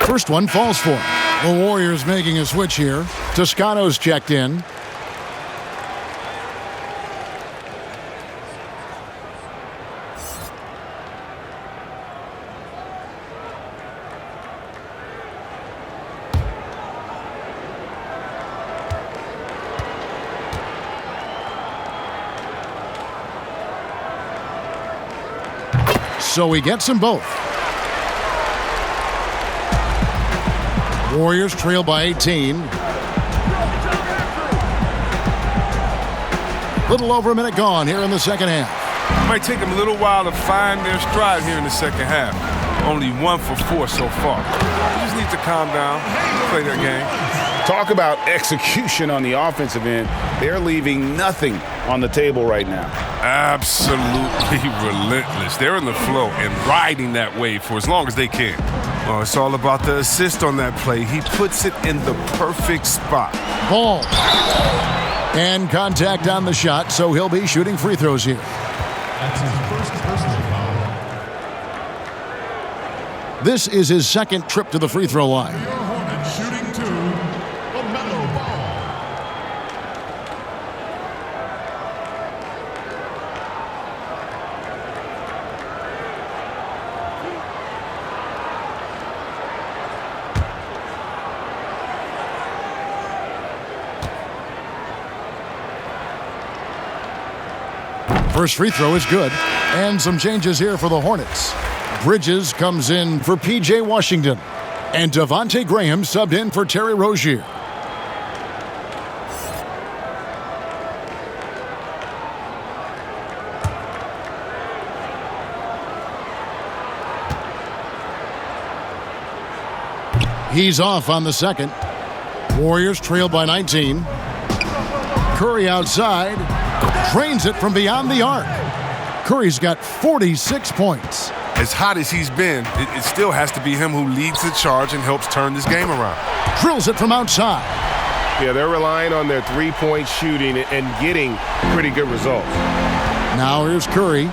First one falls for him. The Warriors making a switch here. Toscano's checked in. So he gets them both. Warriors trail by 18. Little over a minute gone here in the second half. It might take them a little while to find their stride here in the second half. Only 1 for 4 so far. You just need to calm down, play their game. Talk about execution on the offensive end. They're leaving nothing on the table right now. Absolutely relentless. They're in the flow and riding that wave for as long as they can. Oh, it's all about the assist on that play. He puts it in the perfect spot. Ball. And contact on the shot, so he'll be shooting free throws here. That's his first personal foul. This is his second trip to the free throw line. Your Hornets shooting 2, LaMelo Ball. First free throw is good. And some changes here for the Hornets. Bridges comes in for P.J. Washington. And Devontae Graham subbed in for Terry Rozier. He's off on the second. Warriors trail by 19. Curry outside. Drains it from beyond the arc. Curry's got 46 points. As hot as he's been, it still has to be him who leads the charge and helps turn this game around. Drills it from outside. Yeah, they're relying on their three-point shooting and getting pretty good results. Now here's Curry.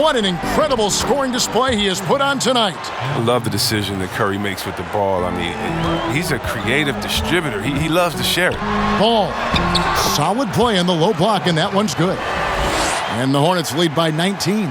What an incredible scoring display he has put on tonight. I love the decision that Curry makes with the ball. I mean, he's a creative distributor. He loves to share it. Ball. Solid play in the low block, and that one's good. And the Hornets lead by 19.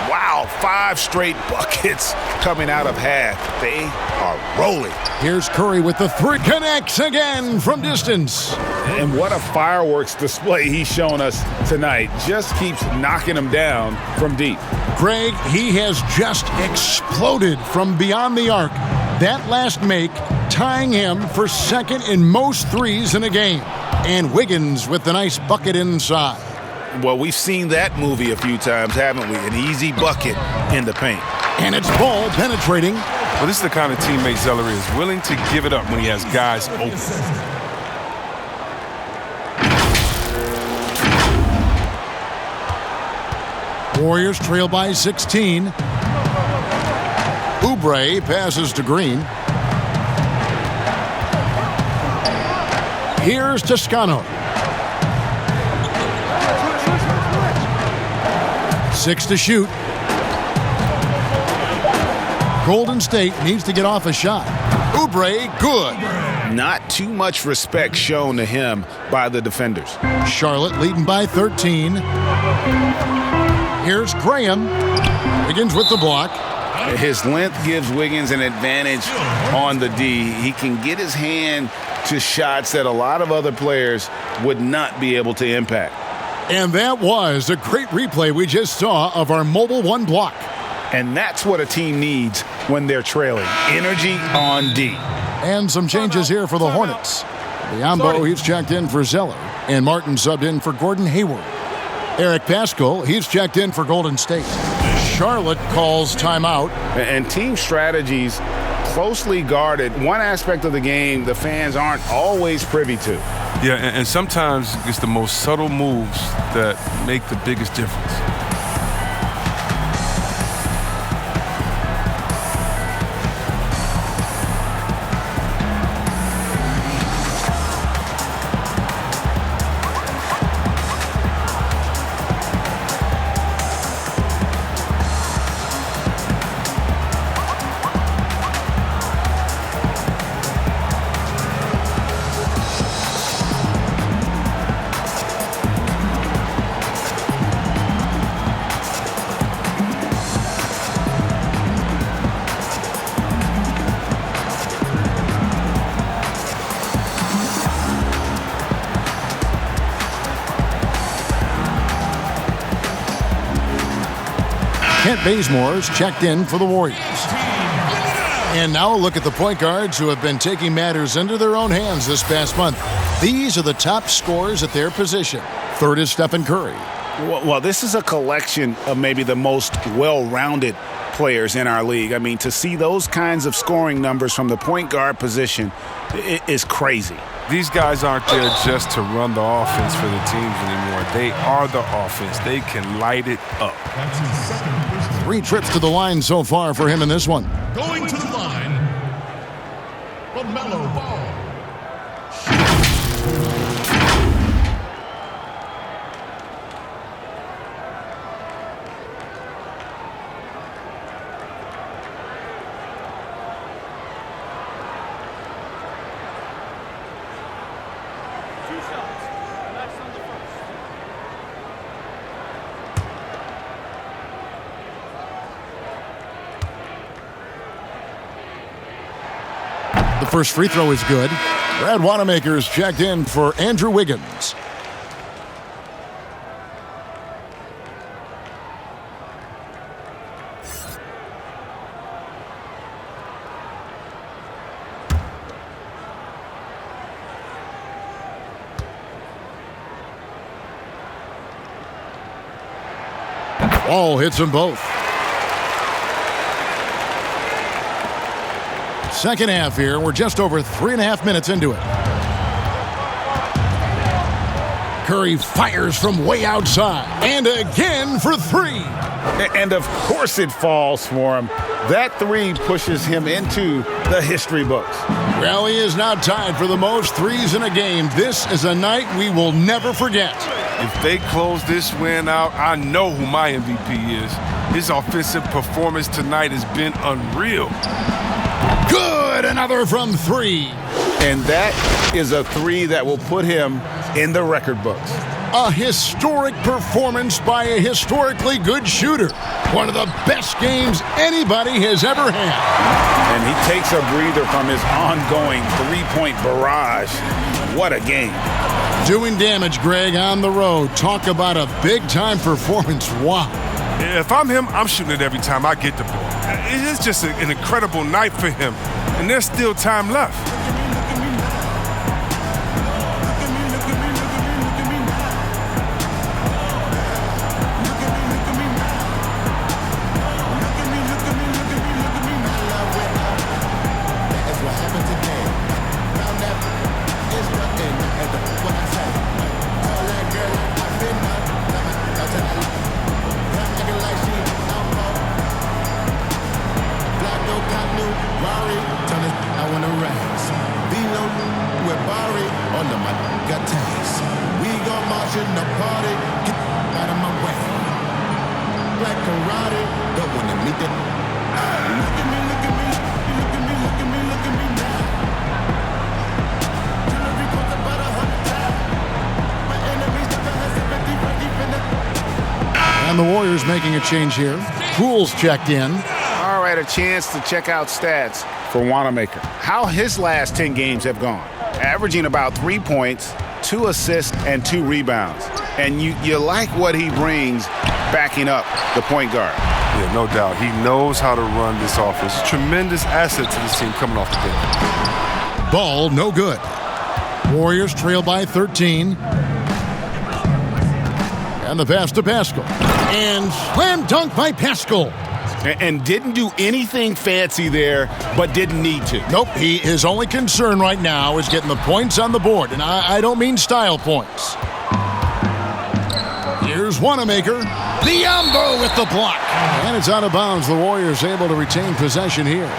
Wow, 5 straight buckets coming out of half. They are rolling. Here's Curry with the 3. Connects again from distance. And what a fireworks display he's shown us tonight. Just keeps knocking them down from deep. Greg, he has just exploded from beyond the arc. That last make tying him for second in most threes in a game. And Wiggins with the nice bucket inside. Well, we've seen that movie a few times, haven't we? An easy bucket in the paint. And it's ball penetrating. Well, this is the kind of teammate Zeller is, willing to give it up when he has guys open. Warriors trail by 16. Oubre passes to Green. Here's Toscano. 6 to shoot. Golden State needs to get off a shot. Oubre, good. Not too much respect shown to him by the defenders. Charlotte leading by 13. Here's Graham. Wiggins with the block. His length gives Wiggins an advantage on the D. He can get his hand to shots that a lot of other players would not be able to impact. And that was a great replay we just saw of our Mobile One block. And that's what a team needs when they're trailing. Energy on D. And some changes here for the Hornets. Biombo, he's checked in for Zeller. And Martin subbed in for Gordon Hayward. Eric Pascal, he's checked in for Golden State. Charlotte calls timeout. And team strategies closely guarded. One aspect of the game the fans aren't always privy to. Yeah, and sometimes it's the most subtle moves that make the biggest difference. Kent Bazemore's checked in for the Warriors. And now a look at the point guards who have been taking matters into their own hands this past month. These are the top scorers at their position. Third is Stephen Curry. Well, this is a collection of maybe the most well-rounded players in our league. I mean, to see those kinds of scoring numbers from the point guard position is crazy. These guys aren't there just to run the offense for the teams anymore. They are the offense. They can light it up. 3 trips to the line so far for him in this one. Going to the line, LaMelo Ball. The first free throw is good. Brad Wanamaker's checked in for Andrew Wiggins. Ball hits them both. Second half here. We're just over 3.5 minutes into it. Curry fires from way outside. And again for 3. And of course it falls for him. That 3 pushes him into the history books. Well, he is now tied for the most threes in a game. This is a night we will never forget. If they close this win out, I know who my MVP is. His offensive performance tonight has been unreal. Good, another from 3. And that is a 3 that will put him in the record books. A historic performance by a historically good shooter. One of the best games anybody has ever had. And he takes a breather from his ongoing 3-point barrage. What a game. Doing damage, Greg, on the road. Talk about a big-time performance. Wow. If I'm him, I'm shooting it every time I get the ball. It's just an incredible night for him, and there's still time left. And the Warriors making a change here. Poole's checked in. All right, a chance to check out stats for Wanamaker. How his last 10 games have gone. Averaging about 3 points, 2 assists, and 2 rebounds. And you like what he brings backing up the point guard. Yeah, no doubt. He knows how to run this offense. Tremendous asset to this team coming off the bench. Ball, no good. Warriors trail by 13. And the pass to Pascal. And slam dunk by Pascal. And didn't do anything fancy there, but didn't need to. Nope, his only concern right now is getting the points on the board, and I don't mean style points. Here's Wanamaker. Biyombo with the block. And it's out of bounds. The Warriors able to retain possession here.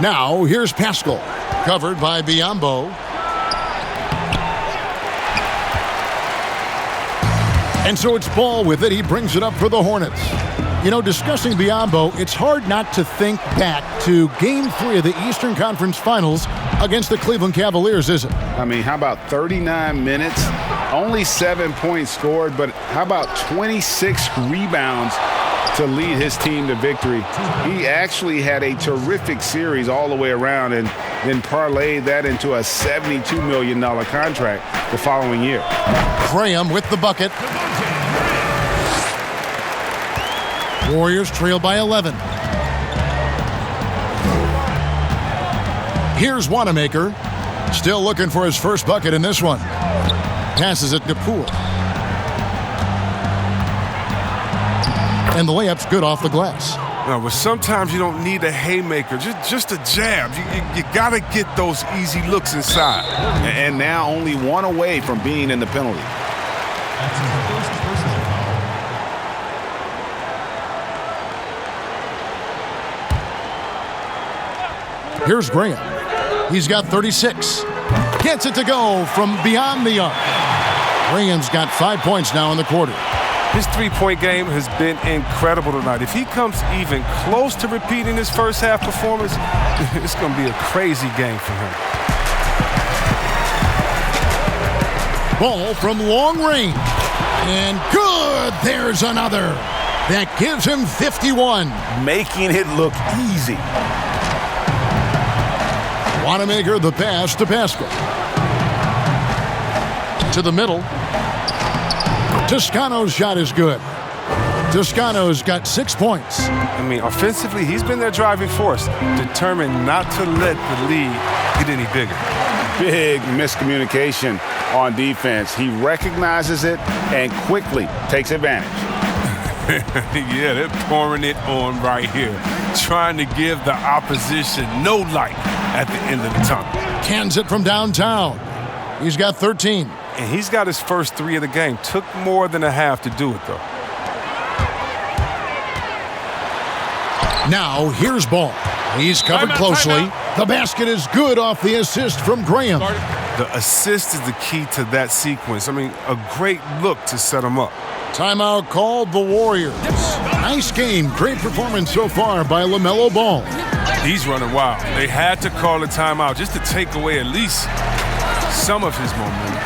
Now, here's Pascal, covered by Biyombo. And so it's Ball with it. He brings it up for the Hornets. You know, discussing Biyombo, it's hard not to think back to Game 3 of the Eastern Conference Finals against the Cleveland Cavaliers, isn't it? I mean, how about 39 minutes? Only 7 points scored, but how about 26 rebounds to lead his team to victory? He actually had a terrific series all the way around and then parlayed that into a $72 million contract the following year. Graham with the bucket. Warriors trail by 11. Here's Wanamaker. Still looking for his first bucket in this one. Passes it to Poole. And the layup's good off the glass. No, but sometimes you don't need a haymaker, just a jab. You got to get those easy looks inside. And now only one away from being in the penalty. Here's Graham. He's got 36. Gets it to go from beyond the arc. Graham's got 5 points now in the quarter. His three-point game has been incredible tonight. If he comes even close to repeating his first half performance, it's going to be a crazy game for him. Ball from long range. And good. There's another. That gives him 51. Making it look easy. Wanamaker the pass to Pascal. To the middle. Toscano's shot is good. Toscano's got 6 points. I mean, offensively, he's been their driving force, determined not to let the lead get any bigger. Big miscommunication on defense. He recognizes it and quickly takes advantage. Yeah, they're pouring it on right here, trying to give the opposition no light at the end of the tunnel. Cans it from downtown. He's got 13. And he's got his first 3 of the game. Took more than a half to do it, though. Now, here's Ball. He's covered closely. The basket is good off the assist from Graham. The assist is the key to that sequence. I mean, a great look to set him up. Timeout called the Warriors. Nice game. Great performance so far by LaMelo Ball. He's running wild. They had to call a timeout just to take away at least some of his momentum.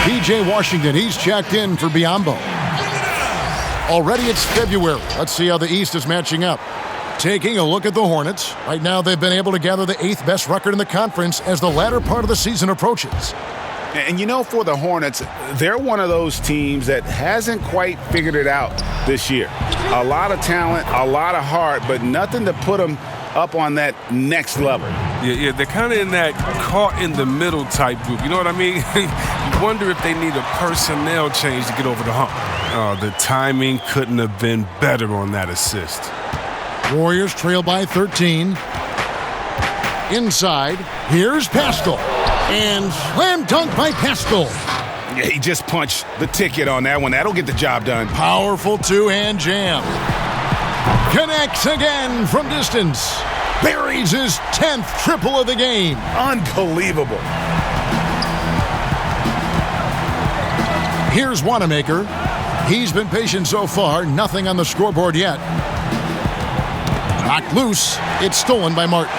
P.J. Washington, he's checked in for Biyombo. Already it's February. Let's see how the East is matching up. Taking a look at the Hornets. Right now they've been able to gather the 8th best record in the conference as the latter part of the season approaches. And you know, for the Hornets, they're one of those teams that hasn't quite figured it out this year. A lot of talent, a lot of heart, but nothing to put them up on that next level. Yeah, they're kind of in that caught-in-the-middle type group. You know what I mean? You wonder if they need a personnel change to get over the hump. Oh, the timing couldn't have been better on that assist. Warriors trail by 13. Inside, here's Pascal. And slam dunk by Pascal. Yeah, he just punched the ticket on that one. That'll get the job done. Powerful two-hand jam. Connects again from distance. Buries his 10th triple of the game. Unbelievable. Here's Wanamaker. He's been patient so far. Nothing on the scoreboard yet. Knocked loose. It's stolen by Martin.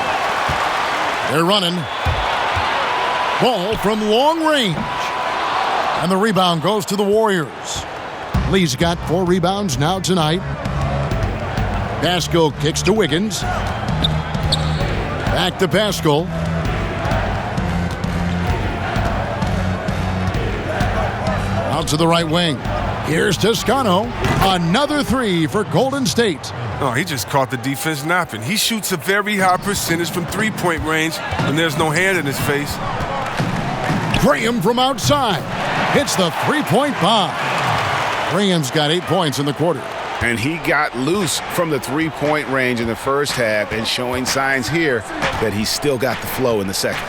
They're running. Ball from long range. And the rebound goes to the Warriors. Lee's got 4 rebounds now tonight. Pascal kicks to Wiggins. Back to Pascal. Out to the right wing. Here's Toscano. Another 3 for Golden State. Oh, he just caught the defense napping. He shoots a very high percentage from three-point range when there's no hand in his face. Graham from outside. Hits the three-point bomb. Graham's got 8 points in the quarter. And he got loose from the three-point range in the first half and showing signs here that he's still got the flow in the second.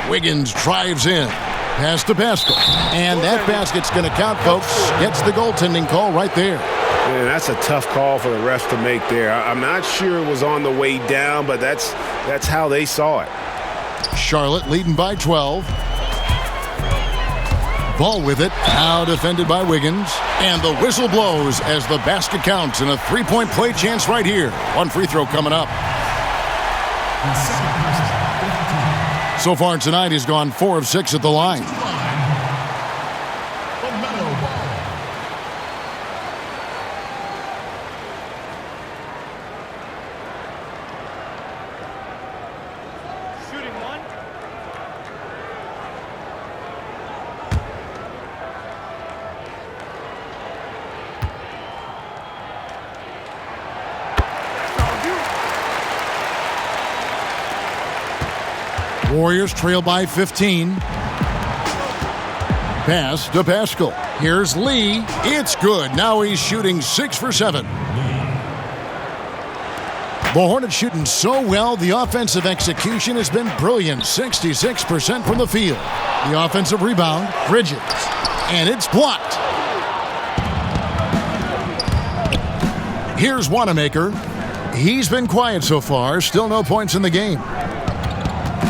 Wiggins drives in. Pass to Pascal. And that basket's going to count, folks. Gets the goaltending call right there. Man, that's a tough call for the refs to make there. I'm not sure it was on the way down, but that's how they saw it. Charlotte leading by 12. Ball with it. Now defended by Wiggins. And the whistle blows as the basket counts and a three-point play chance right here. One free throw coming up. So far tonight, he's gone 4 of 6 at the line. Warriors trail by 15. Pass to Pascal. Here's Lee. It's good. Now he's shooting 6 for 7. The Hornets shooting so well, the offensive execution has been brilliant. 66% from the field. The offensive rebound, Bridges. And it's blocked. Here's Wanamaker. He's been quiet so far. Still no points in the game.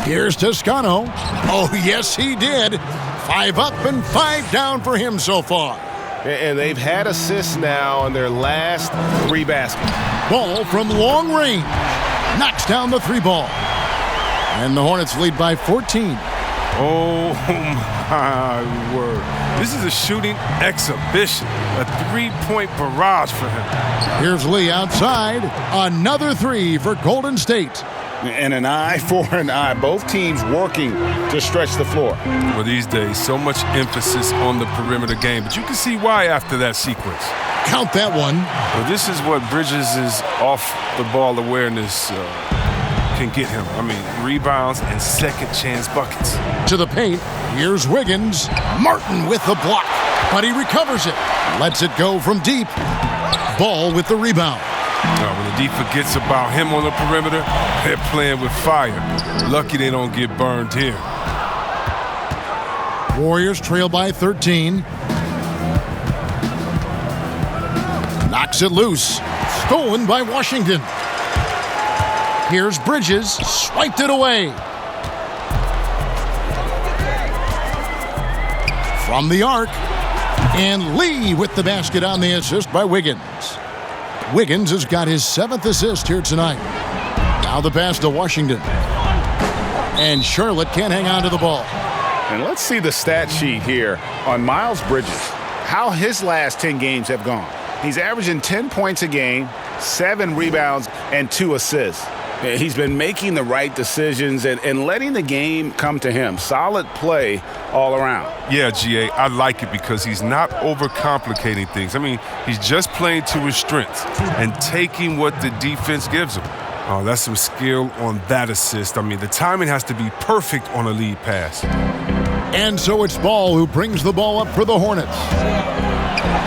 Here's Toscano. Oh, yes, he did. 5 up and 5 down for him so far. And they've had assists now on their last 3 baskets. Ball from long range. Knocks down the 3 ball. And the Hornets lead by 14. Oh, my word. This is a shooting exhibition. A 3-point barrage for him. Here's Lee outside. Another 3 for Golden State. And an eye for an eye. Both teams working to stretch the floor. Well, these days, so much emphasis on the perimeter game. But you can see why after that sequence. Count that one. Well, this is what Bridges' off-the-ball awareness can get him. I mean, rebounds and second-chance buckets. To the paint. Here's Wiggins. Martin with the block. But he recovers it. Lets it go from deep. Ball with the rebound. When the D forgets about him on the perimeter, they're playing with fire. Lucky they don't get burned here. Warriors trail by 13. Knocks it loose. Stolen by Washington. Here's Bridges. Swiped it away. From the arc. And Lee with the basket on the assist by Wiggins. Wiggins has got his 7th assist here tonight. Now the pass to Washington. And Charlotte can't hang on to the ball. And let's see the stat sheet here on Miles Bridges. How his last 10 games have gone. He's averaging 10 points a game, 7 rebounds, and 2 assists. He's been making the right decisions and letting the game come to him. Solid play all around. Yeah, GA, I like it because he's not overcomplicating things. I mean, he's just playing to his strengths and taking what the defense gives him. Oh, that's some skill on that assist. I mean, the timing has to be perfect on a lead pass. And so it's Ball who brings the ball up for the Hornets.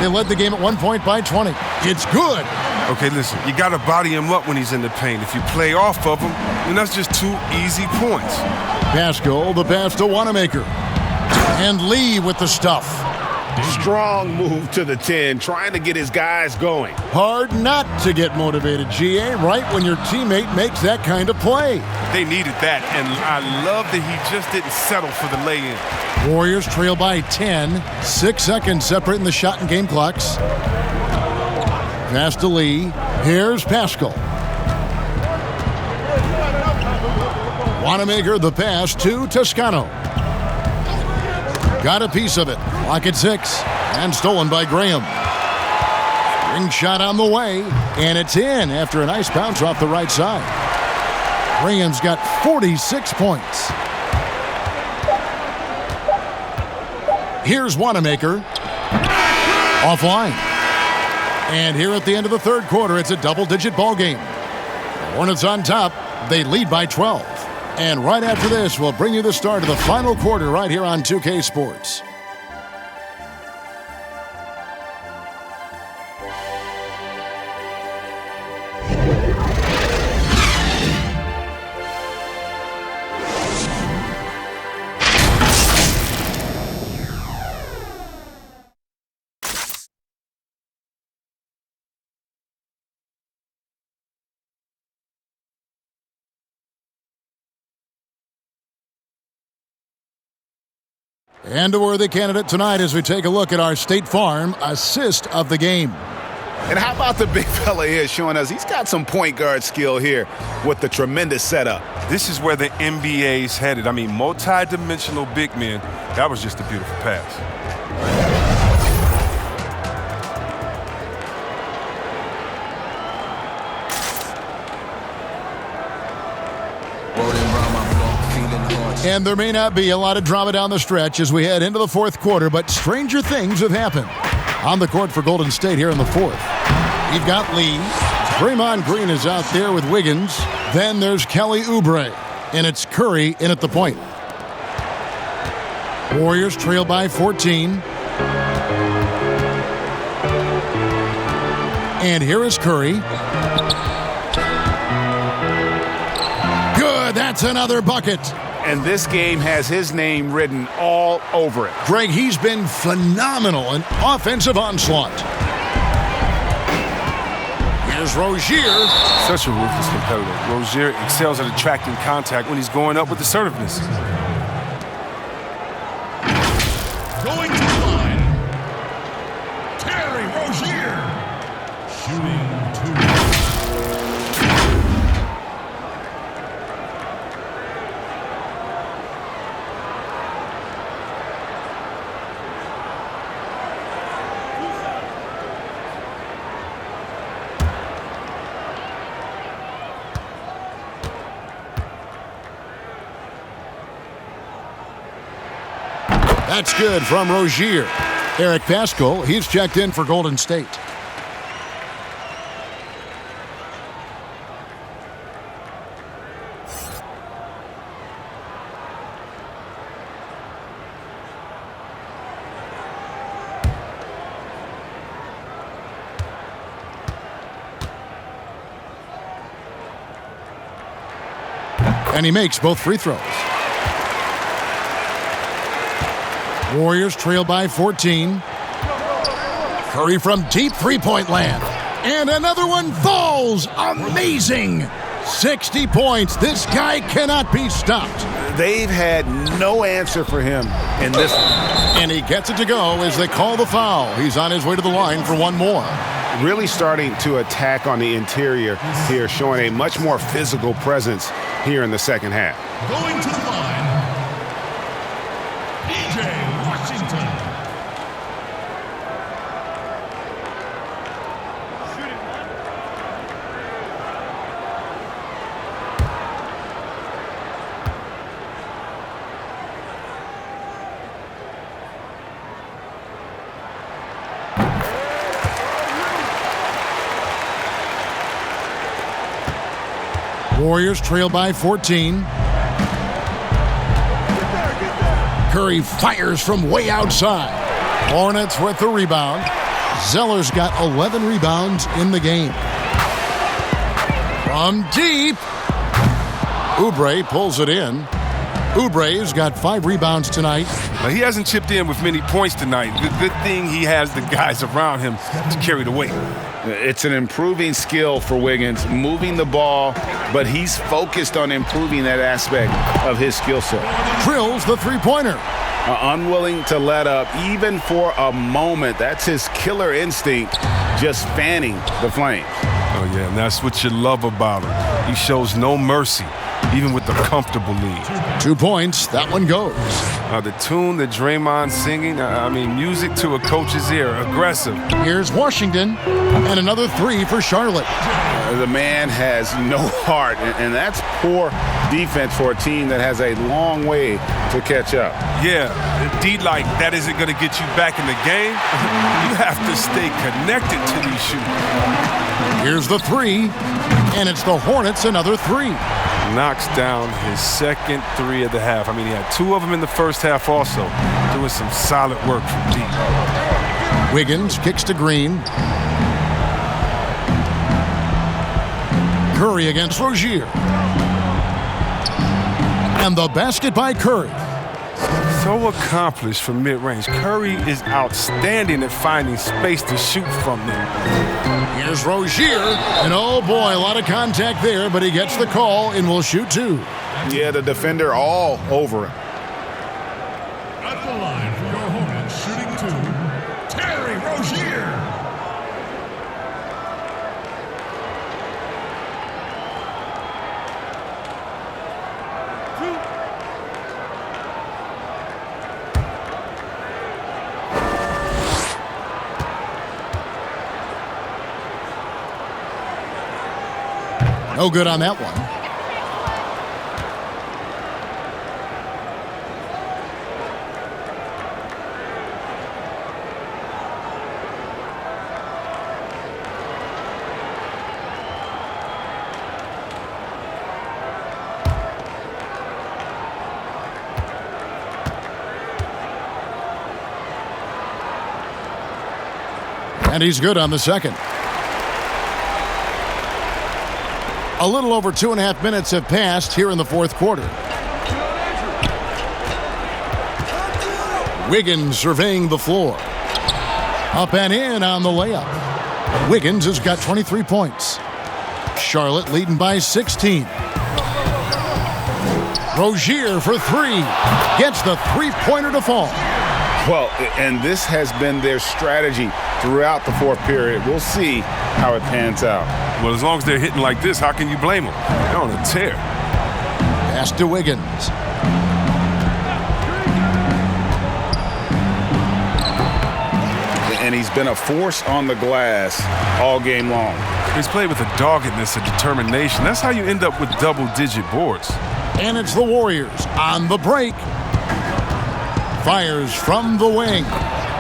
They led the game at one point by 20. It's good. Okay, listen, you got to body him up when he's in the paint. If you play off of him, then that's just 2 easy points. Pascal, the pass to Wanamaker. And Lee with the stuff. Strong move to the 10, trying to get his guys going. Hard not to get motivated, GA, right when your teammate makes that kind of play. They needed that, and I love that he just didn't settle for the lay-in. Warriors trail by 10. 6 seconds separating the shot and game clocks. Pass to Lee. Here's Pascal. Wanamaker the pass to Toscano. Got a piece of it. Clock at 6. And stolen by Graham. Ring shot on the way. And it's in after a nice bounce off the right side. Graham's got 46 points. Here's Wanamaker. Offline. And here at the end of the third quarter, it's a double-digit ball game. Hornets on top. They lead by 12. And right after this, we'll bring you the start of the final quarter right here on 2K Sports. And a worthy candidate tonight as we take a look at our State Farm assist of the game. And how about the big fella here showing us he's got some point guard skill here with the tremendous setup. This is where the NBA's headed. I mean, multi-dimensional big men. That was just a beautiful pass. And there may not be a lot of drama down the stretch as we head into the fourth quarter, but stranger things have happened. On the court for Golden State here in the fourth. You've got Lee. Draymond Green is out there with Wiggins. Then there's Kelly Oubre. And it's Curry in at the point. Warriors trail by 14. And here is Curry. Good, that's another bucket. And this game has his name written all over it. Greg, he's been phenomenal. An offensive onslaught. Here's Rozier. Such a ruthless competitor. Rozier excels at attracting contact when he's going up with assertiveness. Going to the line, Terry Rozier. Shooting 2. That's good from Rozier. Eric Pascal, he's checked in for Golden State. And he makes both free throws. Warriors trail by 14. Curry from deep three-point land. And another one falls. Amazing. 60 points. This guy cannot be stopped. They've had no answer for him in this one. And he gets it to go as they call the foul. He's on his way to the line for one more. Really starting to attack on the interior here, showing a much more physical presence here in the second half. Going to the line, PJ Washington. Warriors trail by 14. Curry fires from way outside. Hornets with the rebound. Zeller's got 11 rebounds in the game. From deep. Oubre pulls it in. Oubre's got 5 rebounds tonight. Now, he hasn't chipped in with many points tonight. Good thing he has the guys around him to carry the weight. It's an improving skill for Wiggins, moving the ball, but he's focused on improving that aspect of his skill set. Drills the three-pointer. Unwilling to let up even for a moment. That's his killer instinct, just fanning the flames. Oh, yeah, and that's what you love about him. He shows no mercy, even with the comfortable lead. 2 points. That one goes. The tune that Draymond's singing, music to a coach's ear, aggressive. Here's Washington, and another 3 for Charlotte. The man has no heart, and that's poor defense for a team that has a long way to catch up. Yeah, indeed, like that isn't going to get you back in the game. You have to stay connected to these shooters. Here's the 3, and it's the Hornets, another 3. Knocks down his second 3 of the half. He had 2 of them in the first half also, doing some solid work from deep. Wiggins kicks to Green. Curry against Rozier. And the basket by Curry. So accomplished from mid-range. Curry is outstanding at finding space to shoot from there. Here's Rozier, and oh boy, a lot of contact there, but he gets the call and will shoot 2. Yeah, the defender all over him. At the line for your Hornets, shooting 2, Terry Rozier. No good on that one. And he's good on the second. A little over 2.5 minutes have passed here in the fourth quarter. Wiggins surveying the floor. Up and in on the layup. Wiggins has got 23 points. Charlotte leading by 16. Rozier for 3. Gets the three-pointer to fall. Well, and this has been their strategy throughout the fourth period. We'll see how it pans out. Well, as long as they're hitting like this, how can you blame them? They're on a tear. Pass to Wiggins. And he's been a force on the glass all game long. He's played with a doggedness and determination. That's how you end up with double-digit boards. And it's the Warriors on the break. Fires from the wing.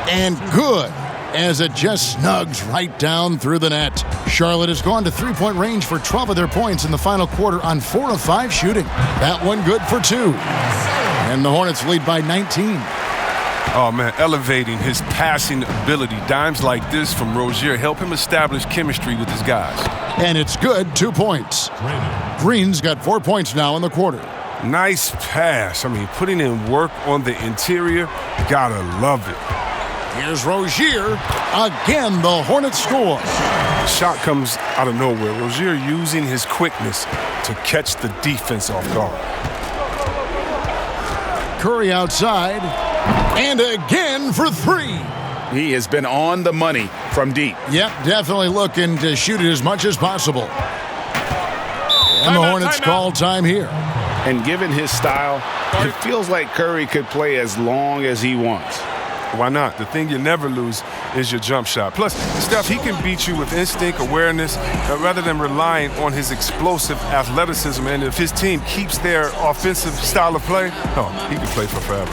And good, as it just snugs right down through the net. Charlotte has gone to three-point range for 12 of their points in the final quarter on 4 of 5 shooting. That one good for 2. And the Hornets lead by 19. Oh, man, elevating his passing ability. Dimes like this from Rozier help him establish chemistry with his guys. And it's good, 2 points. Green's got 4 points now in the quarter. Nice pass. Putting in work on the interior, gotta love it. Here's Rozier. Again, the Hornets score. The shot comes out of nowhere. Rozier using his quickness to catch the defense off guard. Curry outside. And again for 3. He has been on the money from deep. Yep, definitely looking to shoot it as much as possible. And the Hornets call time here. And given his style, it feels like Curry could play as long as he wants. Why not? The thing you never lose is your jump shot. Plus, Steph, he can beat you with instinct, awareness, rather than relying on his explosive athleticism. And if his team keeps their offensive style of play, he can play for forever.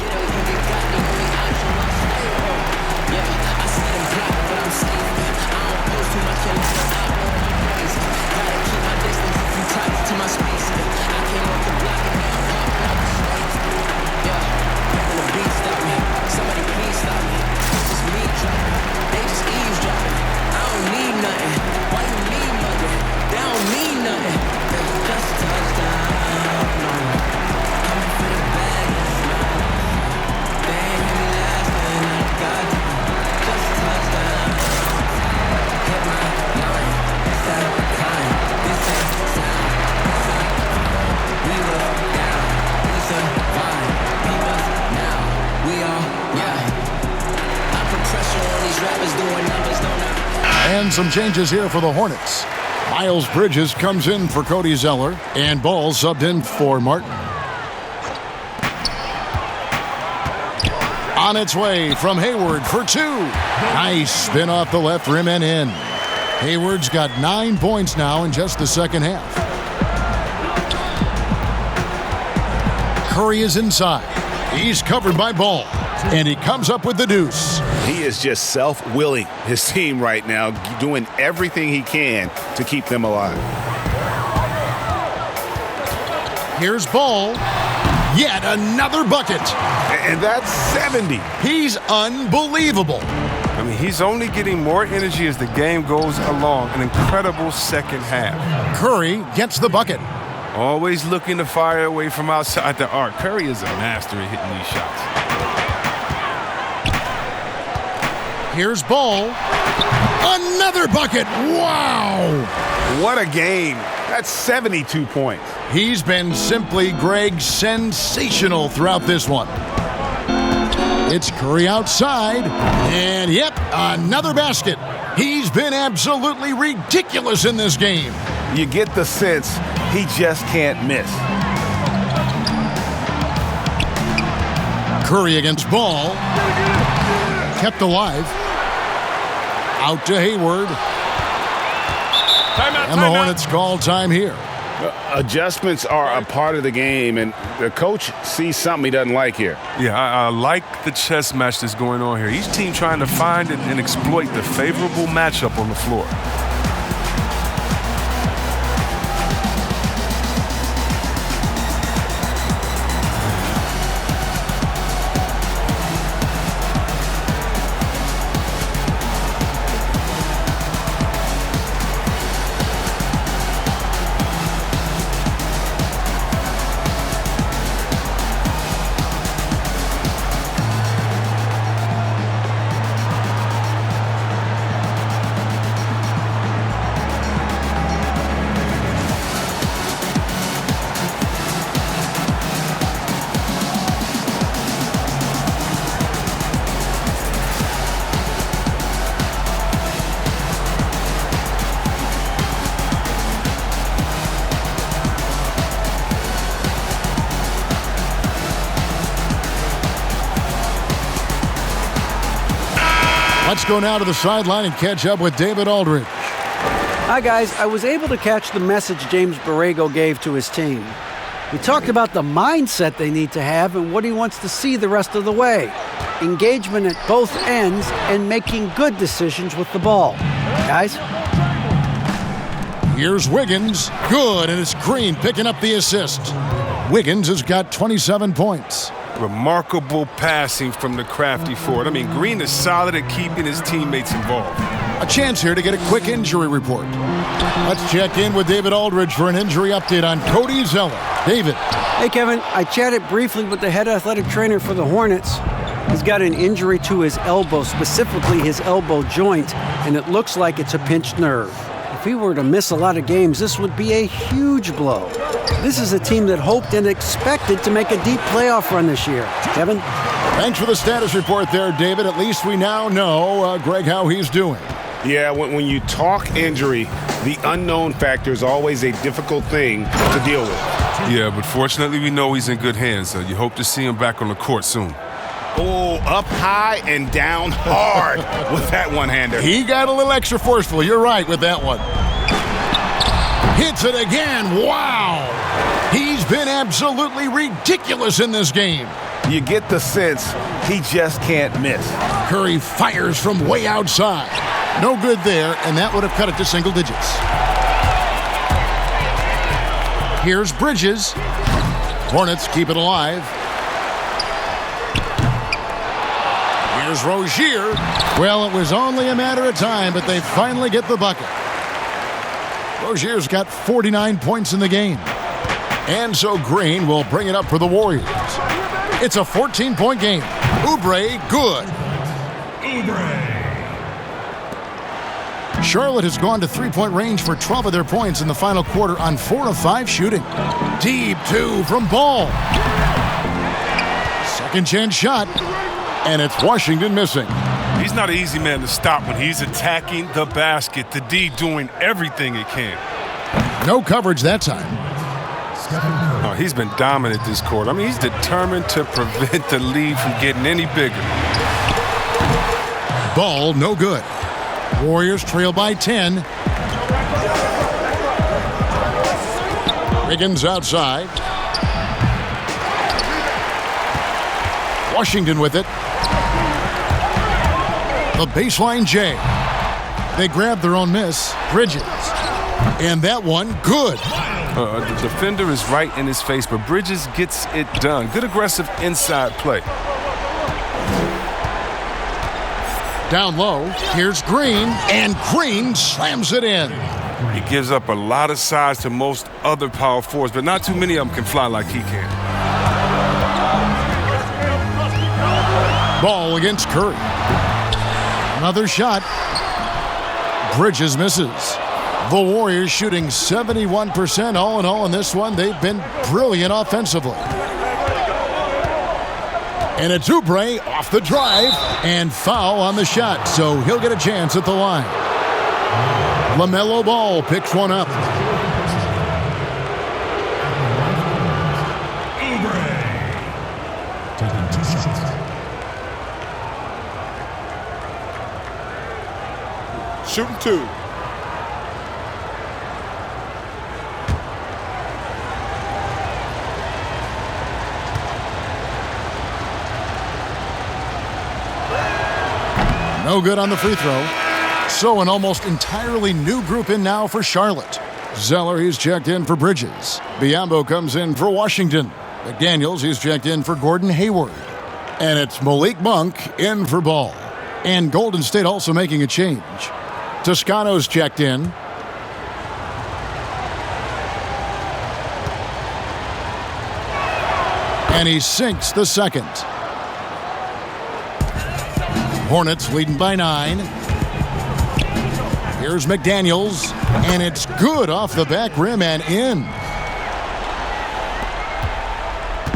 And some changes here for the Hornets. Miles Bridges comes in for Cody Zeller, and Ball subbed in for Martin. On its way from Hayward for 2. Nice spin off the left rim and in. Hayward's got 9 points now in just the second half. Curry is inside. He's covered by Ball, and he comes up with the deuce. He is just self-willing his team right now, doing everything he can to keep them alive. Here's Ball. Yet another bucket. And that's 70. He's unbelievable. I mean, he's only getting more energy as the game goes along. An incredible second half. Curry gets the bucket. Always looking to fire away from outside the arc. Curry is a master at hitting these shots. Here's Ball. Another bucket. Wow. What a game. That's 72 points. He's been simply, Greg, sensational throughout this one. It's Curry outside. And yep, another basket. He's been absolutely ridiculous in this game. You get the sense he just can't miss. Curry against Ball. Kept alive. Out to Hayward. And the Hornets call time here. Adjustments are a part of the game, and the coach sees something he doesn't like here. Yeah, I like the chess match that's going on here. Each team trying to find and exploit the favorable matchup on the floor. Let's go now to the sideline and catch up with David Aldridge. Hi, guys. I was able to catch the message James Borrego gave to his team. He talked about the mindset they need to have and what he wants to see the rest of the way. Engagement at both ends and making good decisions with the ball. Guys? Here's Wiggins. Good, and it's Green picking up the assist. Wiggins has got 27 points. Remarkable passing from the crafty forward. I mean, Green is solid at keeping his teammates involved. A chance here to get a quick injury report. Let's check in with David Aldridge for an injury update on Cody Zeller. David. Hey, Kevin. I chatted briefly with the head athletic trainer for the Hornets. He's got an injury to his elbow, specifically his elbow joint, and it looks like it's a pinched nerve. If he were to miss a lot of games, this would be a huge blow. This is a team that hoped and expected to make a deep playoff run this year. Kevin? Thanks for the status report there, David. At least we now know, Greg, how he's doing. Yeah, when you talk injury, the unknown factor is always a difficult thing to deal with. Yeah, but fortunately we know he's in good hands. You hope to see him back on the court soon. Oh, up high and down hard with that one-hander. He got a little extra forceful. You're right with that one. Hits it again. Wow. He's been absolutely ridiculous in this game. You get the sense he just can't miss. Curry fires from way outside. No good there, and that would have cut it to single digits. Here's Bridges. Hornets keep it alive. Here's Rozier. Well, it was only a matter of time, but they finally get the bucket. Rozier's got 49 points in the game. And so Green will bring it up for the Warriors. It's a 14-point game. Oubre, good. Charlotte has gone to three-point range for 12 of their points in the final quarter on 4 of 5 shooting. Deep two from Ball. Second chance shot. And it's Washington missing. He's not an easy man to stop when he's attacking the basket. The D doing everything it can. No coverage that time. Oh, he's been dominant this quarter. I mean, he's determined to prevent the lead from getting any bigger. Ball no good. Warriors trail by 10. Wiggins outside. Washington with it. The baseline J. They grab their own miss. Bridges. And that one, good. The defender is right in his face, but Bridges gets it done. Good aggressive inside play. Down low, here's Green, and Green slams it in. He gives up a lot of size to most other power forwards, but not too many of them can fly like he can. Ball against Curry. Another shot. Bridges misses. The Warriors shooting 71% all in all in this one. They've been brilliant offensively. And it's Oubre off the drive and foul on the shot, so he'll get a chance at the line. LaMelo Ball picks one up. Taking 2 shots. Shooting 2. No good on the free throw. So an almost entirely new group in now for Charlotte. Zeller, he's checked in for Bridges. Biyombo comes in for Washington. McDaniels, he's checked in for Gordon Hayward. And it's Malik Monk in for Ball. And Golden State also making a change. Toscano's checked in. And he sinks the second. Hornets leading by 9. Here's McDaniels, and it's good off the back rim and in.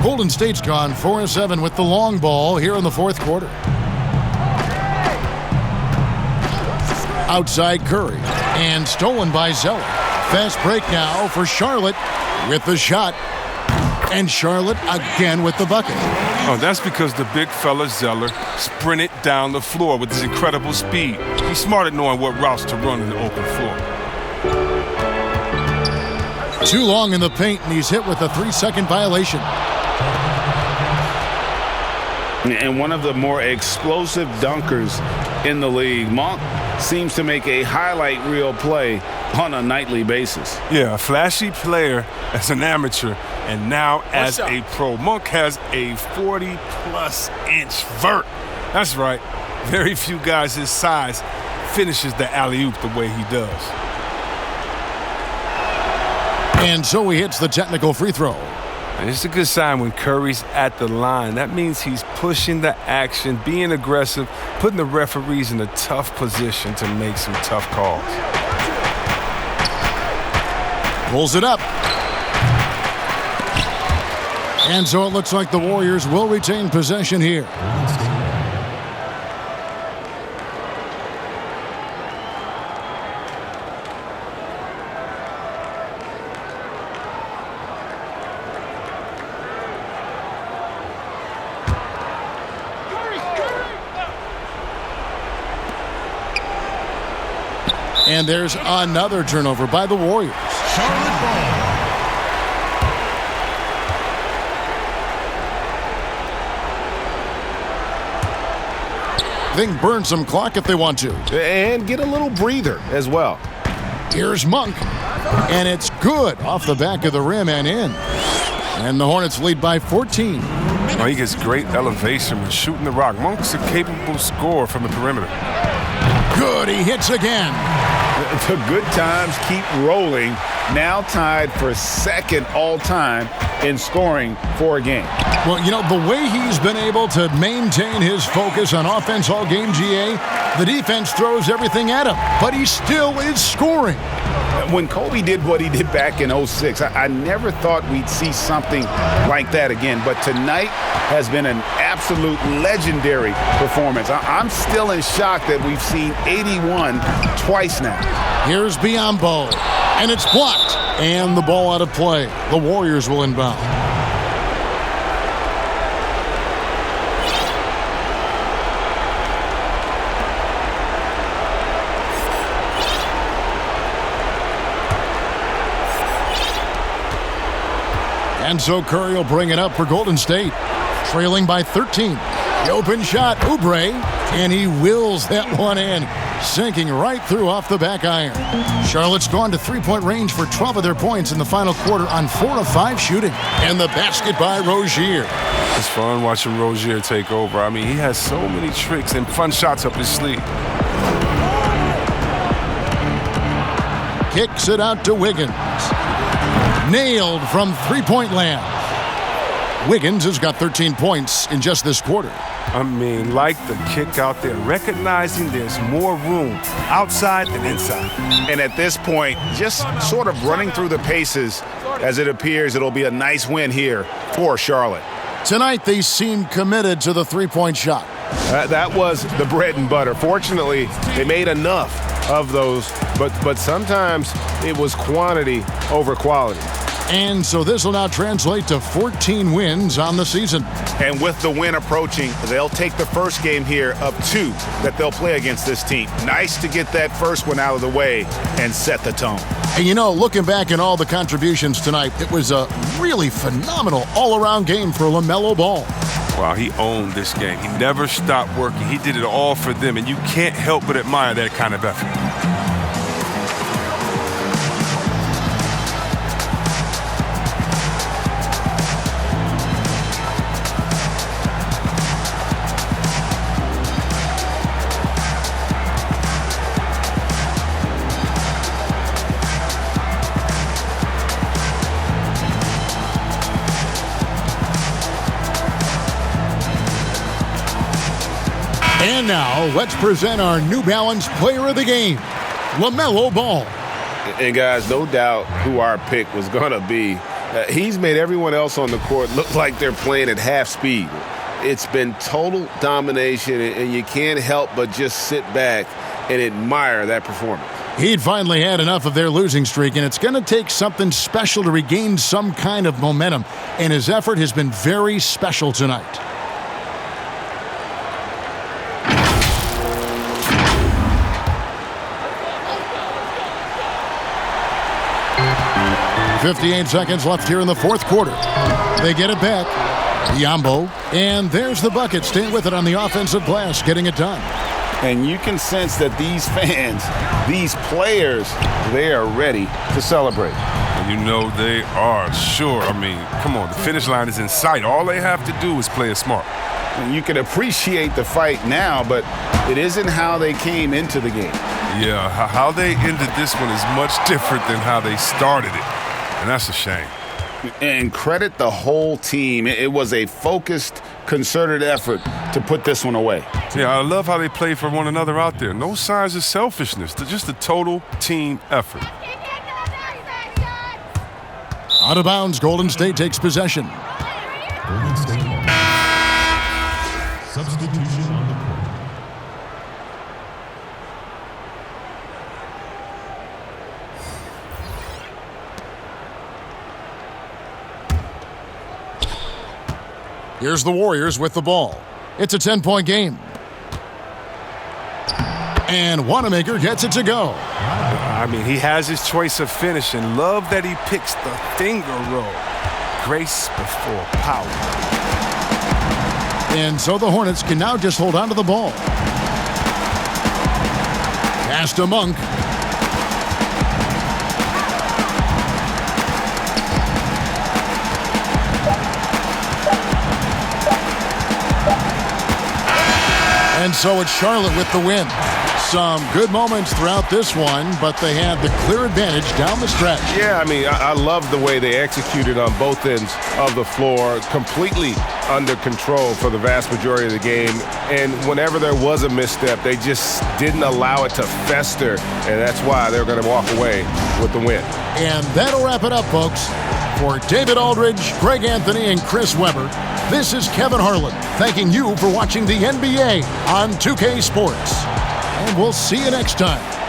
Golden State's gone 4-7 with the long ball here in the fourth quarter. Outside Curry, and stolen by Zeller. Fast break now for Charlotte with the shot. And Charlotte again with the bucket. Oh, that's because the big fella Zeller sprinted down the floor with his incredible speed. He's smart at knowing what routes to run in the open floor. Too long in the paint, and he's hit with a 3-second violation. And one of the more explosive dunkers in the league. Monk seems to make a highlight reel play on a nightly basis. Yeah, a flashy player as an amateur, and now as a pro. Monk has a 40-plus inch vert. That's right. Very few guys his size finishes the alley-oop the way he does. And so he hits the technical free throw. And it's a good sign when Curry's at the line. That means he's pushing the action, being aggressive, putting the referees in a tough position to make some tough calls. Pulls it up. And so it looks like the Warriors will retain possession here. And there's another turnover by the Warriors. Charlotte ball. They can burn some clock if they want to. And get a little breather as well. Here's Monk. And it's good off the back of the rim and in. And the Hornets lead by 14. Oh, he gets great elevation when shooting the rock. Monk's a capable scorer from the perimeter. Good, he hits again. The good times keep rolling. Now tied for second all-time in scoring for a game. Well, you know, the way he's been able to maintain his focus on offense all game, GA, the defense throws everything at him, but he still is scoring. When Kobe did what he did back in 06, I never thought we'd see something like that again. But tonight has been an absolute legendary performance. I'm still in shock that we've seen 81 twice now. Here's Biyombo, and it's blocked. And the ball out of play. The Warriors will inbound. And so Curry will bring it up for Golden State, trailing by 13. The open shot, Oubre, and he wills that one in, sinking right through off the back iron. Charlotte's gone to three-point range for 12 of their points in the final quarter on 4 of 5 shooting. And the basket by Rozier. It's fun watching Rozier take over. I mean, he has so many tricks and fun shots up his sleeve. Kicks it out to Wiggins. Nailed from three-point land. Wiggins has got 13 points in just this quarter. I mean, like the kick out there, recognizing there's more room outside and inside. And at this point, just sort of running through the paces, as it appears it'll be a nice win here for Charlotte. Tonight, they seem committed to the three-point shot. That was the bread and butter. Fortunately, they made enough of those, but sometimes it was quantity over quality. And so this will now translate to 14 wins on the season. And with the win approaching, they'll take the first game here of 2 that they'll play against this team. Nice to get that first one out of the way and set the tone. And you know, looking back at all the contributions tonight, it was a really phenomenal all-around game for LaMelo Ball. Wow, he owned this game. He never stopped working. He did it all for them, and you can't help but admire that kind of effort. And now, let's present our New Balance Player of the Game, LaMelo Ball. And guys, no doubt who our pick was going to be. He's made everyone else on the court look like they're playing at half speed. It's been total domination, and you can't help but just sit back and admire that performance. He'd finally had enough of their losing streak, and it's going to take something special to regain some kind of momentum. And his effort has been very special tonight. 58 seconds left here in the fourth quarter. They get it back. Biyombo, and there's the bucket. Staying with it on the offensive glass, getting it done. And you can sense that these fans, these players, they are ready to celebrate. And you know they are, sure. I mean, come on, the finish line is in sight. All they have to do is play it smart. And you can appreciate the fight now, but it isn't how they came into the game. Yeah, how they ended this one is much different than how they started it. And that's a shame. And credit the whole team. It was a focused, concerted effort to put this one away. Yeah, I love how they play for one another out there. No signs of selfishness. They're just a total team effort. Out of bounds, Golden State takes possession. Golden State. Substitution on the court. Here's the Warriors with the ball. It's a 10-point game. And Wanamaker gets it to go. I mean, he has his choice of finishing. Love that he picks the finger roll. Grace before power. And so the Hornets can now just hold on to the ball. Pass to Monk. And so it's Charlotte with the win. Some good moments throughout this one, but they had the clear advantage down the stretch. Yeah, I mean, I love the way they executed on both ends of the floor, completely under control for the vast majority of the game. And whenever there was a misstep, they just didn't allow it to fester, and that's why they're going to walk away with the win. And that'll wrap it up, folks. For David Aldridge, Greg Anthony, and Chris Webber, this is Kevin Harlan thanking you for watching the NBA on 2K Sports. And we'll see you next time.